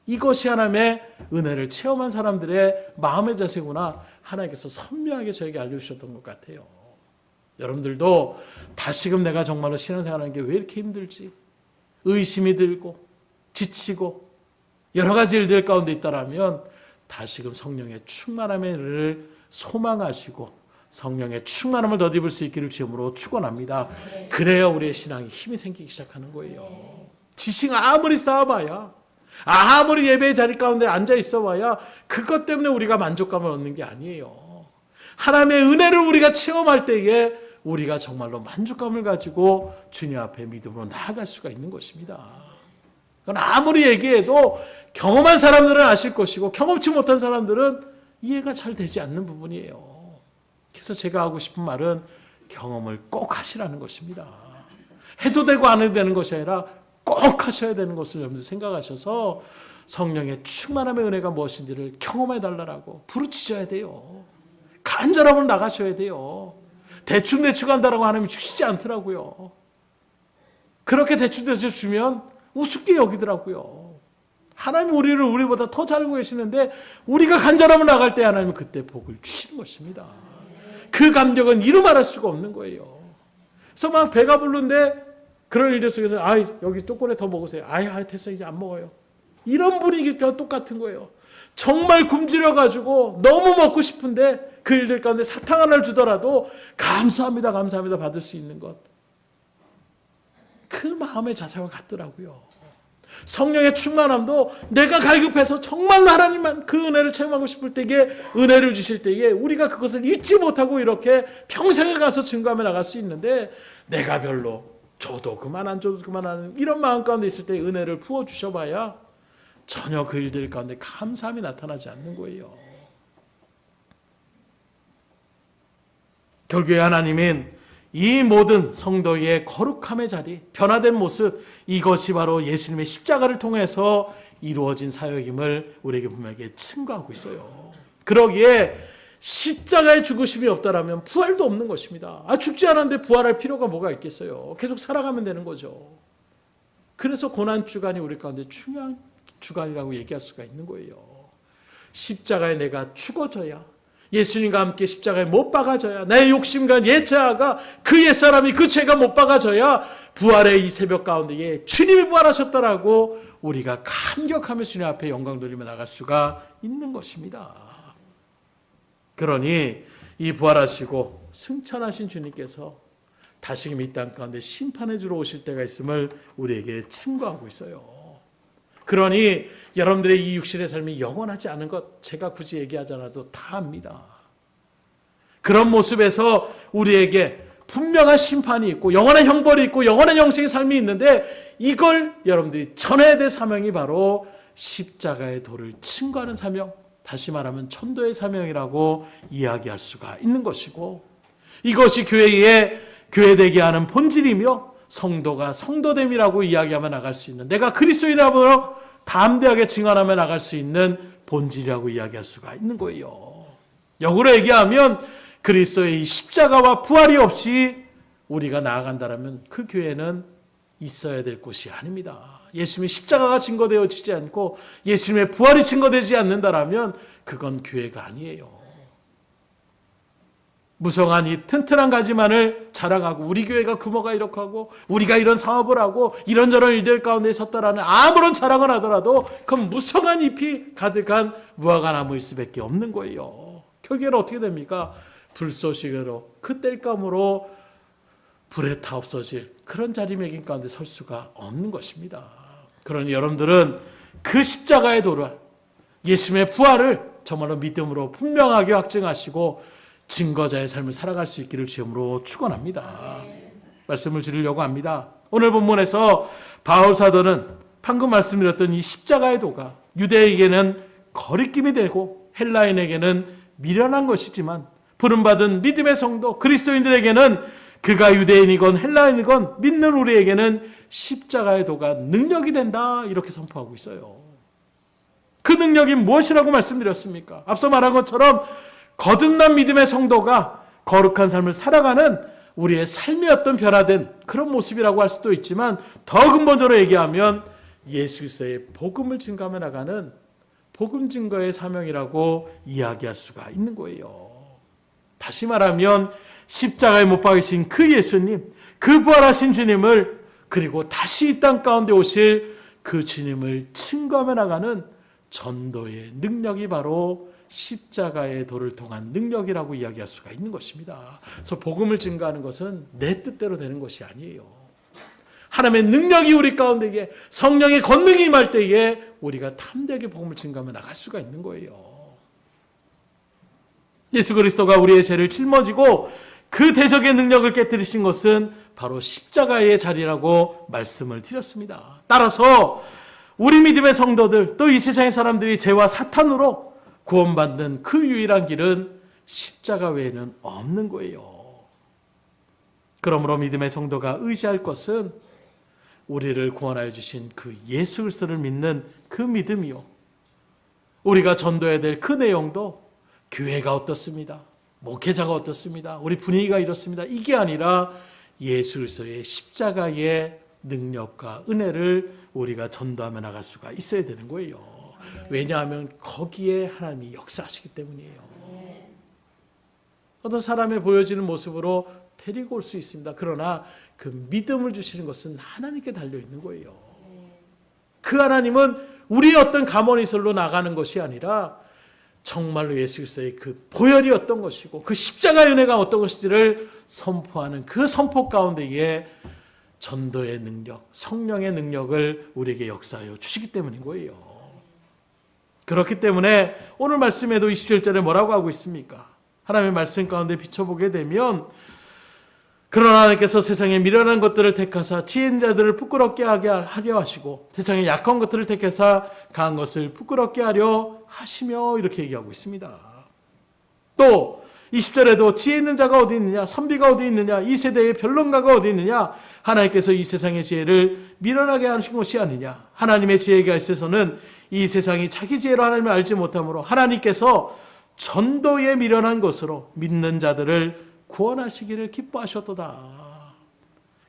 이것이 하나님의 은혜를 체험한 사람들의 마음의 자세구나. 하나님께서 선명하게 저에게 알려주셨던 것 같아요. 여러분들도 다시금 내가 정말로 신앙생활하는 게 왜 이렇게 힘들지? 의심이 들고 지치고 여러 가지 일들 가운데 있다라면 다시금 성령의 충만함의 은혜를 소망하시고 성령의 충만함을 덧입을 수 있기를 주님으로 축원합니다. 그래야 우리의 신앙이 힘이 생기기 시작하는 거예요. 지식 아무리 쌓아봐야, 아무리 예배의 자리 가운데 앉아 있어봐야 그것 때문에 우리가 만족감을 얻는 게 아니에요. 하나님의 은혜를 우리가 체험할 때에 우리가 정말로 만족감을 가지고 주님 앞에 믿음으로 나아갈 수가 있는 것입니다. 그건 아무리 얘기해도 경험한 사람들은 아실 것이고 경험치 못한 사람들은 이해가 잘 되지 않는 부분이에요. 그래서 제가 하고 싶은 말은 경험을 꼭 하시라는 것입니다. 해도 되고 안 해도 되는 것이 아니라 꼭 하셔야 되는 것을 여러분들 생각하셔서 성령의 충만함의 은혜가 무엇인지를 경험해 달라고 부르짖어야 돼요. 간절함을 나가셔야 돼요. 대충 한다라고 하나님이 주시지 않더라고요. 그렇게 대충대충 주면 우습게 여기더라고요. 하나님 우리를 우리보다 더 잘 알고 계시는데 우리가 간절함을 나갈 때 하나님은 그때 복을 주시는 것입니다. 그 감격은 이루 말할 수가 없는 거예요. 그래서 막 배가 부른데 그런 일들 속에서 여기 쪼꼬레 더 먹으세요. 됐어 이제 안 먹어요. 이런 분위기가 똑같은 거예요. 정말 굶주려가지고 너무 먹고 싶은데 그 일들 가운데 사탕 하나를 주더라도 감사합니다 받을 수 있는 것. 그 마음의 자세와 같더라고요. 성령의 충만함도 내가 갈급해서 정말로 하나님만 그 은혜를 체험하고 싶을 때에 은혜를 주실 때에 우리가 그것을 잊지 못하고 이렇게 평생에 가서 증거하며 나갈 수 있는데 내가 별로 줘도 그만 안 줘도 그만하는 이런 마음 가운데 있을 때 은혜를 부어주셔봐야 전혀 그 일들 가운데 감사함이 나타나지 않는 거예요. 결국에 하나님은 이 모든 성도의 거룩함의 자리, 변화된 모습, 이것이 바로 예수님의 십자가를 통해서 이루어진 사역임을 우리에게 분명하게 증거하고 있어요. 그러기에 십자가의 죽으심이 없다라면 부활도 없는 것입니다. 죽지 않았는데 부활할 필요가 뭐가 있겠어요. 계속 살아가면 되는 거죠. 그래서 고난주간이 우리 가운데 중요한 주간이라고 얘기할 수가 있는 거예요. 십자가에 내가 죽어져야, 예수님과 함께 십자가에 못 박아져야, 나의 욕심과 옛자아가 그 옛사람이 그 죄가 못 박아져야 부활의 이 새벽 가운데에 주님이 부활하셨다라고 우리가 감격하며 주님 앞에 영광 돌리며 나갈 수가 있는 것입니다. 그러니 이 부활하시고 승천하신 주님께서 다시금 이 땅 가운데 심판해 주러 오실 때가 있음을 우리에게 증거하고 있어요. 그러니 여러분들의 이 육신의 삶이 영원하지 않은 것 제가 굳이 얘기하지 않아도 다 압니다. 그런 모습에서 우리에게 분명한 심판이 있고 영원한 형벌이 있고 영원한 영생의 삶이 있는데 이걸 여러분들이 전해야 될 사명이 바로 십자가의 도를 증거하는 사명, 다시 말하면 전도의 사명이라고 이야기할 수가 있는 것이고, 이것이 교회에 교회되게 하는 본질이며 성도가 성도됨이라고 이야기하며 나갈 수 있는, 내가 그리스도인이라고 담대하게 증언하며 나갈 수 있는 본질이라고 이야기할 수가 있는 거예요. 역으로 얘기하면 그리스도의 이 십자가와 부활이 없이 우리가 나아간다면 그 교회는 있어야 될 곳이 아닙니다. 예수님의 십자가가 증거되어지지 않고 예수님의 부활이 증거되지 않는다면 그건 교회가 아니에요. 무성한 이 튼튼한 가지만을 자랑하고 우리 교회가 규모가 이렇게 하고 우리가 이런 사업을 하고 이런저런 일들 가운데 섰다라는 아무런 자랑을 하더라도 그건 무성한 잎이 가득한 무화과 나무일 수밖에 없는 거예요. 결국에는 어떻게 됩니까? 불쏘시개로 그 땔감으로 불에 타 없어질 그런 자리매김 가운데 설 수가 없는 것입니다. 그러니 여러분들은 그 십자가의 도를, 예수님의 부활을 정말로 믿음으로 분명하게 확증하시고 증거자의 삶을 살아갈 수 있기를 주님으로 축원합니다. 말씀을 드리려고 합니다. 오늘 본문에서 바울 사도는 방금 말씀드렸던 이 십자가의 도가 유대에게는 거리낌이 되고 헬라인에게는 미련한 것이지만 부름받은 믿음의 성도 그리스도인들에게는 그가 유대인이건 헬라인이건 믿는 우리에게는 십자가의 도가 능력이 된다, 이렇게 선포하고 있어요. 그 능력이 무엇이라고 말씀드렸습니까? 앞서 말한 것처럼 거듭난 믿음의 성도가 거룩한 삶을 살아가는 우리의 삶의 어떤 변화된 그런 모습이라고 할 수도 있지만, 더 근본적으로 얘기하면 예수 그리스도의 복음을 증거하며 나가는 복음 증거의 사명이라고 이야기할 수가 있는 거예요. 다시 말하면 십자가에 못 박히신 그 예수님, 그 부활하신 주님을, 그리고 다시 이 땅 가운데 오실 그 주님을 증거하며 나가는 전도의 능력이 바로 십자가의 도를 통한 능력이라고 이야기할 수가 있는 것입니다. 그래서 복음을 증거하는 것은 내 뜻대로 되는 것이 아니에요. 하나님의 능력이 우리 가운데에, 성령의 권능이 임할 때에 우리가 탐대하게 복음을 증거하며 나갈 수가 있는 거예요. 예수 그리스도가 우리의 죄를 짊어지고 그 대적의 능력을 깨뜨리신 것은 바로 십자가의 자리라고 말씀을 드렸습니다. 따라서 우리 믿음의 성도들, 또 이 세상의 사람들이 죄와 사탄으로 구원받는 그 유일한 길은 십자가 외에는 없는 거예요. 그러므로 믿음의 성도가 의지할 것은 우리를 구원하여 주신 그 예수 그리스도를 믿는 그 믿음이요, 우리가 전도해야 될 그 내용도 교회가 어떻습니다, 목회자가 어떻습니다, 우리 분위기가 이렇습니다, 이게 아니라 예수 그리스도의 십자가의 능력과 은혜를 우리가 전도하며 나갈 수가 있어야 되는 거예요. 왜냐하면 거기에 하나님이 역사하시기 때문이에요. 어떤 사람의 보여지는 모습으로 데리고 올 수 있습니다. 그러나 그 믿음을 주시는 것은 하나님께 달려있는 거예요. 그 하나님은 우리의 어떤 감언이설로 나가는 것이 아니라 정말로 예수 그리스도의 그 보혈이 어떤 것이고 그 십자가의 은혜가 어떤 것인지를 선포하는 그 선포 가운데에 전도의 능력, 성령의 능력을 우리에게 역사하여 주시기 때문인 거예요. 그렇기 때문에 오늘 말씀에도 27절에 뭐라고 하고 있습니까? 하나님의 말씀 가운데 비춰보게 되면 그러나 하나님께서 세상에 미련한 것들을 택하사 지혜 있는 자들을 부끄럽게 하려 하시고 세상에 약한 것들을 택하사 강한 것을 부끄럽게 하려 하시며 이렇게 얘기하고 있습니다. 또 20절에도 지혜 있는 자가 어디 있느냐, 선비가 어디 있느냐, 이 세대의 변론가가 어디 있느냐, 하나님께서 이 세상의 지혜를 미련하게 하신 것이 아니냐. 하나님의 지혜가 있어서는 이 세상이 자기 지혜로 하나님을 알지 못하므로 하나님께서 전도에 미련한 것으로 믿는 자들을 구원하시기를 기뻐하셨도다.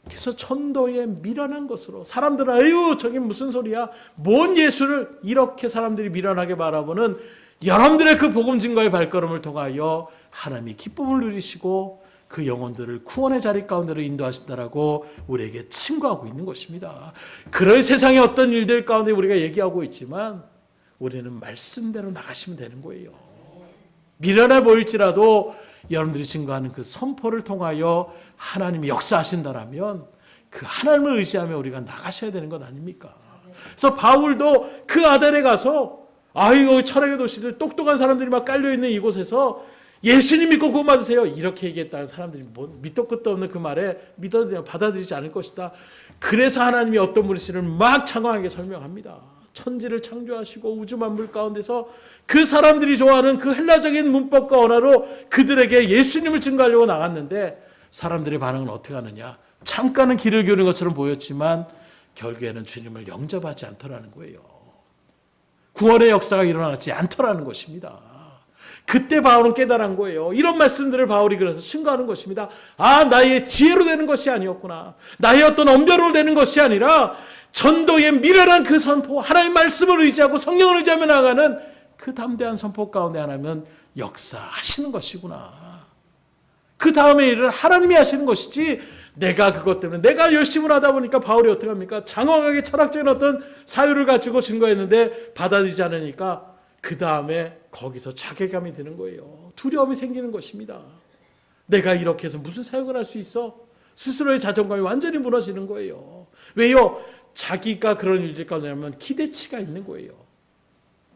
그래서 전도에 미련한 것으로 사람들은 아유 저게 무슨 소리야, 뭔 예수를 이렇게 사람들이 미련하게 바라보는 여러분들의 그 복음 증거의 발걸음을 통하여 하나님이 기쁨을 누리시고 그 영혼들을 구원의 자리 가운데로 인도하신다라고 우리에게 친구하고 있는 것입니다. 그럴 세상의 어떤 일들 가운데 우리가 얘기하고 있지만 우리는 말씀대로 나가시면 되는 거예요. 미련해 보일지라도 여러분들이 증거하는 그 선포를 통하여 하나님이 역사하신다라면 그 하나님을 의지하며 우리가 나가셔야 되는 것 아닙니까? 그래서 바울도 그 아덴에 가서 아이고 철학의 도시들 똑똑한 사람들이 막 깔려있는 이곳에서 예수님 믿고 구원받으세요 이렇게 얘기했다는 사람들이 뭐 밑도 끝도 없는 그 말에 받아들이지 않을 것이다. 그래서 하나님이 어떤 분이시를 막 장황하게 설명합니다. 천지를 창조하시고 우주 만물 가운데서 그 사람들이 좋아하는 그 헬라적인 문법과 언어로 그들에게 예수님을 증거하려고 나갔는데 사람들의 반응은 어떻게 하느냐. 잠깐은 길을 기울인 것처럼 보였지만 결국에는 주님을 영접하지 않더라는 거예요. 구원의 역사가 일어나지 않더라는 것입니다. 그때 바울은 깨달은 거예요. 이런 말씀들을 바울이 그래서 증거하는 것입니다. 아, 나의 지혜로 되는 것이 아니었구나. 나의 어떤 언변으로 되는 것이 아니라 전도의 미련한 그 선포, 하나님의 말씀을 의지하고 성령을 의지하며 나가는 그 담대한 선포 가운데 하나님은 역사하시는 것이구나. 그 다음의 일을 하나님이 하시는 것이지 내가 그것 때문에 내가 열심을 하다 보니까 바울이 어떻게 합니까? 장황하게 철학적인 어떤 사유를 가지고 증거했는데 받아들이지 않으니까 그 다음에 거기서 자괴감이 드는 거예요. 두려움이 생기는 것입니다. 내가 이렇게 해서 무슨 사역을 할 수 있어? 스스로의 자존감이 완전히 무너지는 거예요. 왜요? 자기가 그런 일들 가운데 하면 기대치가 있는 거예요.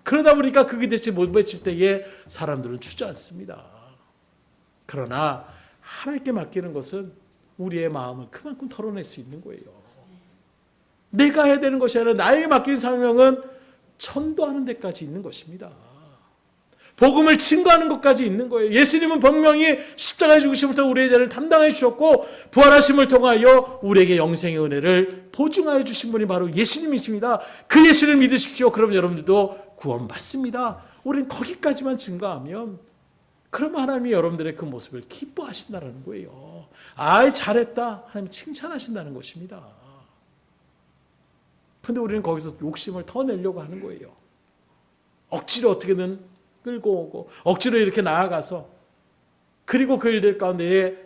그러다 보니까 그 기대치 못 미칠 때에 사람들은 주저앉습니다. 그러나 하나님께 맡기는 것은 우리의 마음을 그만큼 털어낼 수 있는 거예요. 내가 해야 되는 것이 아니라 나에게 맡긴 사명은 전도하는 데까지 있는 것입니다. 복음을 증거하는 것까지 있는 거예요. 예수님은 분명히 십자가의 죽으심부터 우리의 죄를 담당해 주셨고 부활하심을 통하여 우리에게 영생의 은혜를 보증하여 주신 분이 바로 예수님이십니다. 그 예수를 믿으십시오. 그럼 여러분들도 구원받습니다. 우리는 거기까지만 증거하면 그럼 하나님이 여러분들의 그 모습을 기뻐하신다는 거예요. 아이 잘했다. 하나님 칭찬하신다는 것입니다. 그런데 우리는 거기서 욕심을 더 내려고 하는 거예요. 억지로 어떻게든 끌고 오고 억지로 이렇게 나아가서 그리고 그 일들 가운데에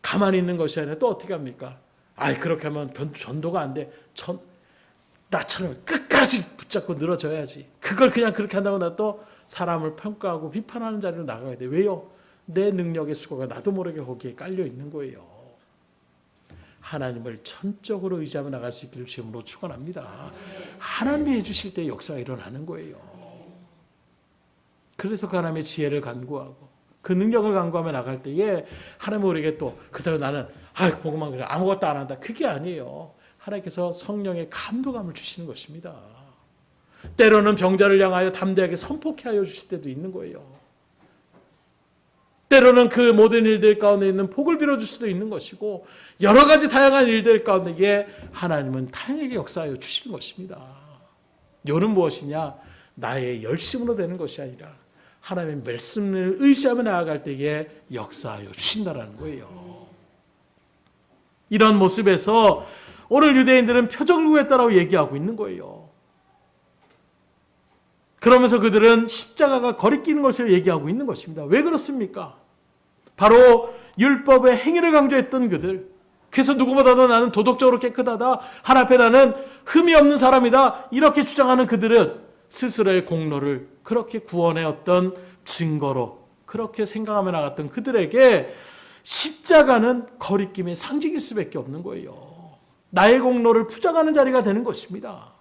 가만히 있는 것이 아니라 또 어떻게 합니까? 아이 그렇게 하면 전도가 안 돼. 나처럼 끝까지 붙잡고 늘어져야지. 그걸 그냥 그렇게 한다고 나 또 사람을 평가하고 비판하는 자리로 나가야 돼. 왜요? 내 능력의 수고가 나도 모르게 거기에 깔려 있는 거예요. 하나님을 전적으로 의지하며 나갈 수 있기를 주님으로 축원합니다. 하나님이 해주실 때 역사가 일어나는 거예요. 그래서 그 하나님의 지혜를 간구하고 그 능력을 간구하며 나갈 때에 하나님은 우리에게 또 그대로 나는 보고만 그래 아무것도 안 한다. 그게 아니에요. 하나님께서 성령의 감동감을 주시는 것입니다. 때로는 병자를 향하여 담대하게 선포케 하여 주실 때도 있는 거예요. 때로는 그 모든 일들 가운데 있는 복을 빌어줄 수도 있는 것이고 여러 가지 다양한 일들 가운데에 하나님은 다양하게 역사하여 주시는 것입니다. 이는 무엇이냐? 나의 열심으로 되는 것이 아니라 하나님의 말씀을 의지하며 나아갈 때에 역사하여 주신다는 거예요. 이런 모습에서 오늘 유대인들은 표적을 구했다라고 얘기하고 있는 거예요. 그러면서 그들은 십자가가 거리끼는 것을 얘기하고 있는 것입니다. 왜 그렇습니까? 바로 율법의 행위를 강조했던 그들, 그래서 누구보다도 나는 도덕적으로 깨끗하다, 하나님 앞에 나는 흠이 없는 사람이다, 이렇게 주장하는 그들은 스스로의 공로를 그렇게 구원의 어떤 증거로 그렇게 생각하며 나갔던 그들에게 십자가는 거리낌의 상징일 수밖에 없는 거예요. 나의 공로를 부정하는 자리가 되는 것입니다.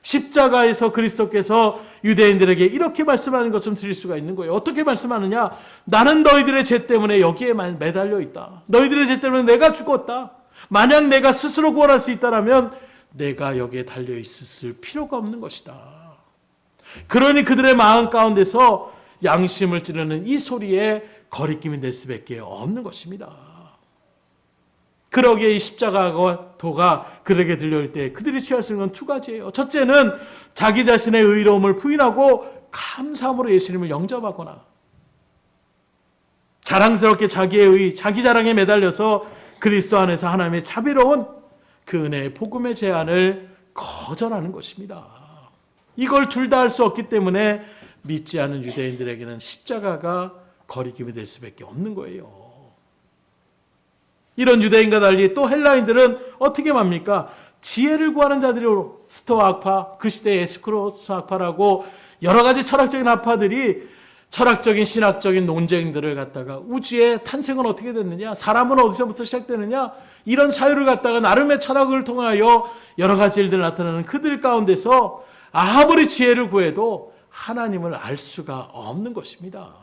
십자가에서 그리스도께서 유대인들에게 이렇게 말씀하는 것좀 드릴 수가 있는 거예요. 어떻게 말씀하느냐? 나는 너희들의 죄 때문에 여기에 매달려 있다. 너희들의 죄 때문에 내가 죽었다. 만약 내가 스스로 구원할 수 있다면 내가 여기에 달려 있을 필요가 없는 것이다. 그러니 그들의 마음 가운데서 양심을 찌르는 이 소리에 거리낌이 될 수밖에 없는 것입니다. 그러기에 이 십자가와 도가 그들에게 들려올 때 그들이 취할 수 있는 건 두 가지예요. 첫째는 자기 자신의 의로움을 부인하고 감사함으로 예수님을 영접하거나, 자랑스럽게 자기의 의, 자기 자랑에 매달려서 그리스도 안에서 하나님의 자비로운 그 은혜의 복음의 제안을 거절하는 것입니다. 이걸 둘 다 할 수 없기 때문에 믿지 않은 유대인들에게는 십자가가 거리낌이 될 수밖에 없는 거예요. 이런 유대인과 달리 또 헬라인들은 어떻게 맙니까? 지혜를 구하는 자들로 스토아 학파, 그 시대의 에스크로스 학파라고 여러 가지 철학적인 학파들이 철학적인 신학적인 논쟁들을 갖다가 우주의 탄생은 어떻게 됐느냐, 사람은 어디서부터 시작되느냐, 이런 사유를 갖다가 나름의 철학을 통하여 여러 가지 일들 나타나는 그들 가운데서 아무리 지혜를 구해도 하나님을 알 수가 없는 것입니다.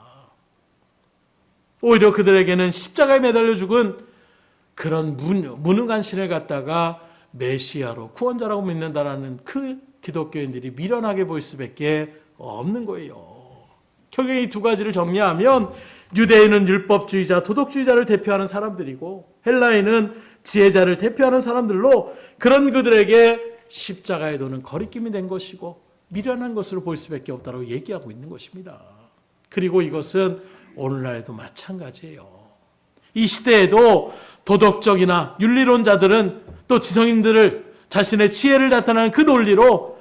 오히려 그들에게는 십자가에 매달려 죽은 그런 무능한 신을 갖다가 메시아로 구원자라고 믿는다라는 그 기독교인들이 미련하게 보일 수밖에 없는 거예요. 결국 이 두 가지를 정리하면 유대인은 율법주의자, 도덕주의자를 대표하는 사람들이고 헬라인은 지혜자를 대표하는 사람들로 그런 그들에게 십자가의 도는 거리낌이 된 것이고 미련한 것으로 보일 수밖에 없다고 얘기하고 있는 것입니다. 그리고 이것은 오늘날에도 마찬가지예요. 이 시대에도 도덕적이나 윤리론자들은 또 지성인들을 자신의 지혜를 나타내는 그 논리로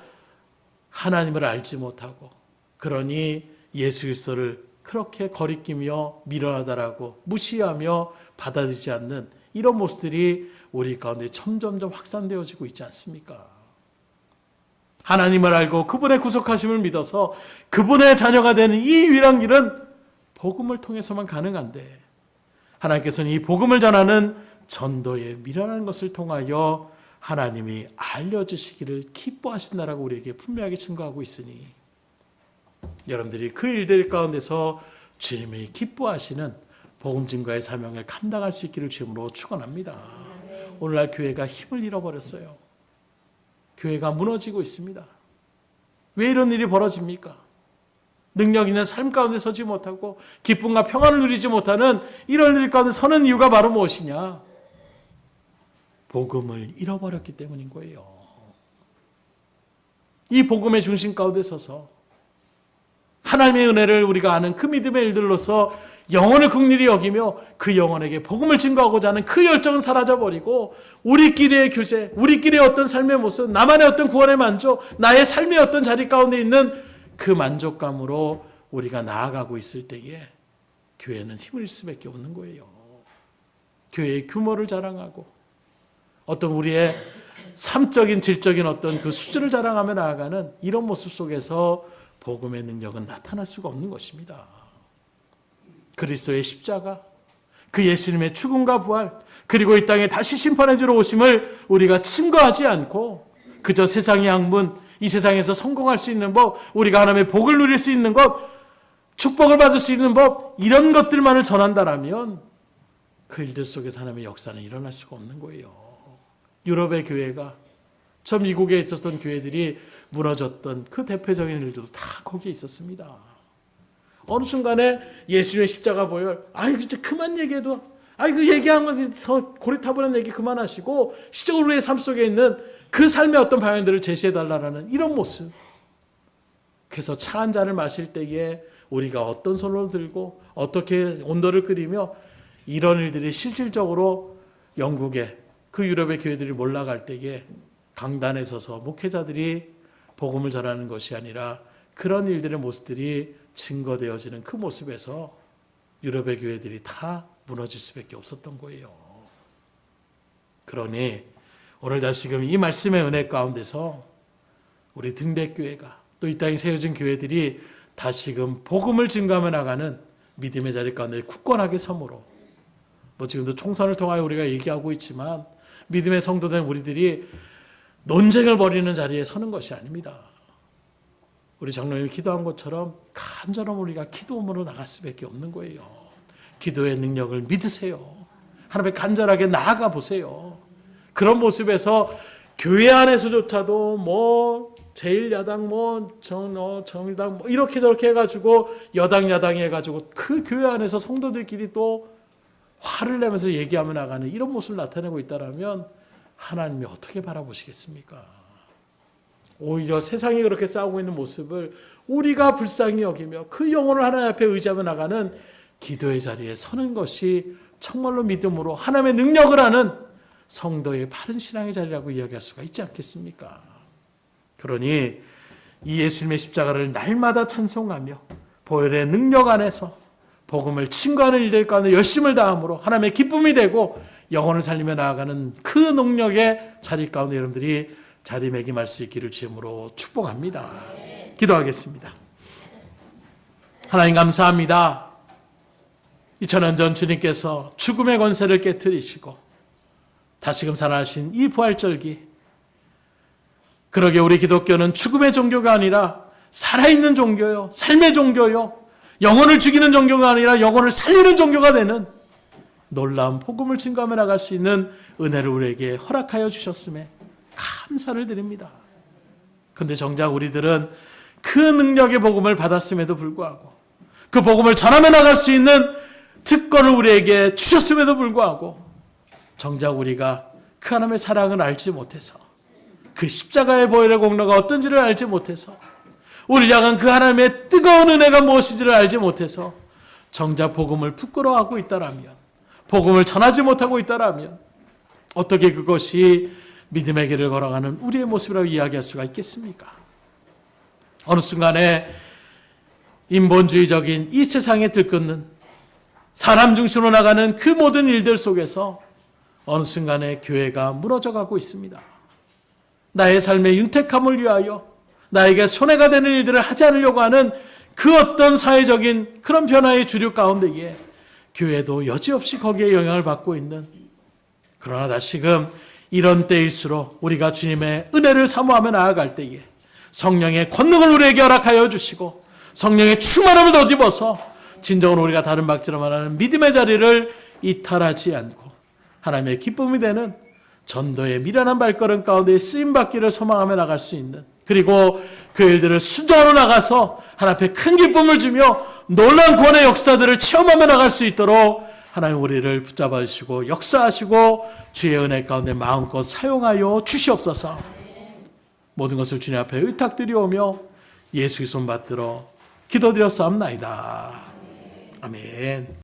하나님을 알지 못하고, 그러니 예수 그리스도를 그렇게 거리끼며 미련하다라고 무시하며 받아들이지 않는 이런 모습들이 우리 가운데 점점점 확산되어지고 있지 않습니까? 하나님을 알고 그분의 구속하심을 믿어서 그분의 자녀가 되는 이 유일한 길은 복음을 통해서만 가능한데, 하나님께서는 이 복음을 전하는 전도에 미련한 것을 통하여 하나님이 알려주시기를 기뻐하신다라고 우리에게 분명하게 증거하고 있으니, 여러분들이 그 일들 가운데서 주님이 기뻐하시는 복음 증거의 사명을 감당할 수 있기를 주님으로 축원합니다. 오늘날 교회가 힘을 잃어버렸어요. 교회가 무너지고 있습니다. 왜 이런 일이 벌어집니까? 능력 있는 삶 가운데 서지 못하고 기쁨과 평안을 누리지 못하는 이런 일 가운데 서는 이유가 바로 무엇이냐? 복음을 잃어버렸기 때문인 거예요. 이 복음의 중심 가운데 서서 하나님의 은혜를 우리가 아는 그 믿음의 일들로서 영혼을 긍휼히 여기며 그 영혼에게 복음을 증거하고자 하는 그 열정은 사라져버리고 우리끼리의 교제, 우리끼리의 어떤 삶의 모습, 나만의 어떤 구원의 만족, 나의 삶의 어떤 자리 가운데 있는 그 만족감으로 우리가 나아가고 있을 때에 교회는 힘을 잃을 수밖에 없는 거예요. 교회의 규모를 자랑하고 어떤 우리의 삶적인 질적인 어떤 그 수준을 자랑하며 나아가는 이런 모습 속에서 복음의 능력은 나타날 수가 없는 것입니다. 그리스도의 십자가, 그 예수님의 죽음과 부활, 그리고 이 땅에 다시 심판해 주러 오심을 우리가 증거하지 않고 그저 세상의 학문, 이 세상에서 성공할 수 있는 법, 우리가 하나님의 복을 누릴 수 있는 것, 축복을 받을 수 있는 법, 이런 것들만을 전한다라면 그 일들 속에서 하나님의 역사는 일어날 수가 없는 거예요. 유럽의 교회가, 저 미국에 있었던 교회들이 무너졌던 그 대표적인 일들도 다 거기에 있었습니다. 어느 순간에 예수님의 십자가 보혈, 아이 진짜 그만 얘기해도, 아이 그 얘기하는 건 고리타분한 얘기 그만하시고 시적으로 우리의 삶 속에 있는 그 삶의 어떤 방향들을 제시해달라는 이런 모습. 그래서 차 한 잔을 마실 때에 우리가 어떤 손으로 들고 어떻게 온도를 끓이며 이런 일들이 실질적으로 영국의 그 유럽의 교회들이 몰락할 때에 강단에 서서 목회자들이 복음을 전하는 것이 아니라 그런 일들의 모습들이 증거되어지는 그 모습에서 유럽의 교회들이 다 무너질 수밖에 없었던 거예요. 그러니 오늘 다시금 이 말씀의 은혜 가운데서 우리 등대교회가 또 이 땅에 세워진 교회들이 다시금 복음을 증거하며 나가는 믿음의 자리 가운데 굳건하게 섬으로, 지금도 총선을 통하여 우리가 얘기하고 있지만 믿음의 성도된 우리들이 논쟁을 벌이는 자리에 서는 것이 아닙니다. 우리 장로님이 기도한 것처럼 간절한 우리가 기도문으로 나갈 수밖에 없는 거예요. 기도의 능력을 믿으세요. 하나님 앞에 간절하게 나아가 보세요. 그런 모습에서 교회 안에서조차도 제1야당, 정의당 이렇게 저렇게 해가지고 여당 야당이 해가지고 그 교회 안에서 성도들끼리 또 화를 내면서 얘기하며 나가는 이런 모습을 나타내고 있다면 하나님이 어떻게 바라보시겠습니까? 오히려 세상이 그렇게 싸우고 있는 모습을 우리가 불쌍히 여기며 그 영혼을 하나님 앞에 의지하며 나가는 기도의 자리에 서는 것이 정말로 믿음으로 하나님의 능력을 아는 성도의 바른 신앙의 자리라고 이야기할 수가 있지 않겠습니까? 그러니 이 예수님의 십자가를 날마다 찬송하며 보혈의 능력 안에서 복음을 증거하는 일들 가운데 열심을 다함으로 하나님의 기쁨이 되고 영혼을 살리며 나아가는 그 능력의 자리 가운데 여러분들이 자리매김할 수 있기를 주님으로 축복합니다. 기도하겠습니다. 하나님 감사합니다. 2000년 전 주님께서 죽음의 권세를 깨뜨리시고 다시금 살아나신 이 부활절기, 그러게 우리 기독교는 죽음의 종교가 아니라 살아있는 종교요, 삶의 종교요, 영혼을 죽이는 종교가 아니라 영혼을 살리는 종교가 되는 놀라운 복음을 증거하며 나갈 수 있는 은혜를 우리에게 허락하여 주셨음에 감사를 드립니다. 그런데 정작 우리들은 그 능력의 복음을 받았음에도 불구하고 그 복음을 전하며 나갈 수 있는 특권을 우리에게 주셨음에도 불구하고 정작 우리가 그 하나님의 사랑을 알지 못해서, 그 십자가의 보혈의 공로가 어떤지를 알지 못해서, 우리를 향한 그 하나님의 뜨거운 은혜가 무엇인지를 알지 못해서 정작 복음을 부끄러워하고 있다라면, 복음을 전하지 못하고 있다라면 어떻게 그것이 믿음의 길을 걸어가는 우리의 모습이라고 이야기할 수가 있겠습니까? 어느 순간에 인본주의적인 이 세상에 들끓는 사람 중심으로 나가는 그 모든 일들 속에서 어느 순간에 교회가 무너져가고 있습니다. 나의 삶의 윤택함을 위하여 나에게 손해가 되는 일들을 하지 않으려고 하는 그 어떤 사회적인 그런 변화의 주류 가운데에 교회도 여지없이 거기에 영향을 받고 있는, 그러나 다시금 이런 때일수록 우리가 주님의 은혜를 사모하며 나아갈 때에 성령의 권능을 우리에게 허락하여 주시고 성령의 충만함을 덧입어서 진정으로 우리가 다른 박지로 말하는 믿음의 자리를 이탈하지 않고 하나님의 기쁨이 되는 전도의 미련한 발걸음 가운데 쓰임받기를 소망하며 나갈 수 있는, 그리고 그 일들을 순종으로 나가서 하나님 앞에 큰 기쁨을 주며 놀라운 구원의 역사들을 체험하며 나갈 수 있도록 하나님 우리를 붙잡아 주시고 역사하시고 주의 은혜 가운데 마음껏 사용하여 주시옵소서. 모든 것을 주님 앞에 의탁드리오며 예수의 손 받들어 기도드렸사옵나이다. 아멘.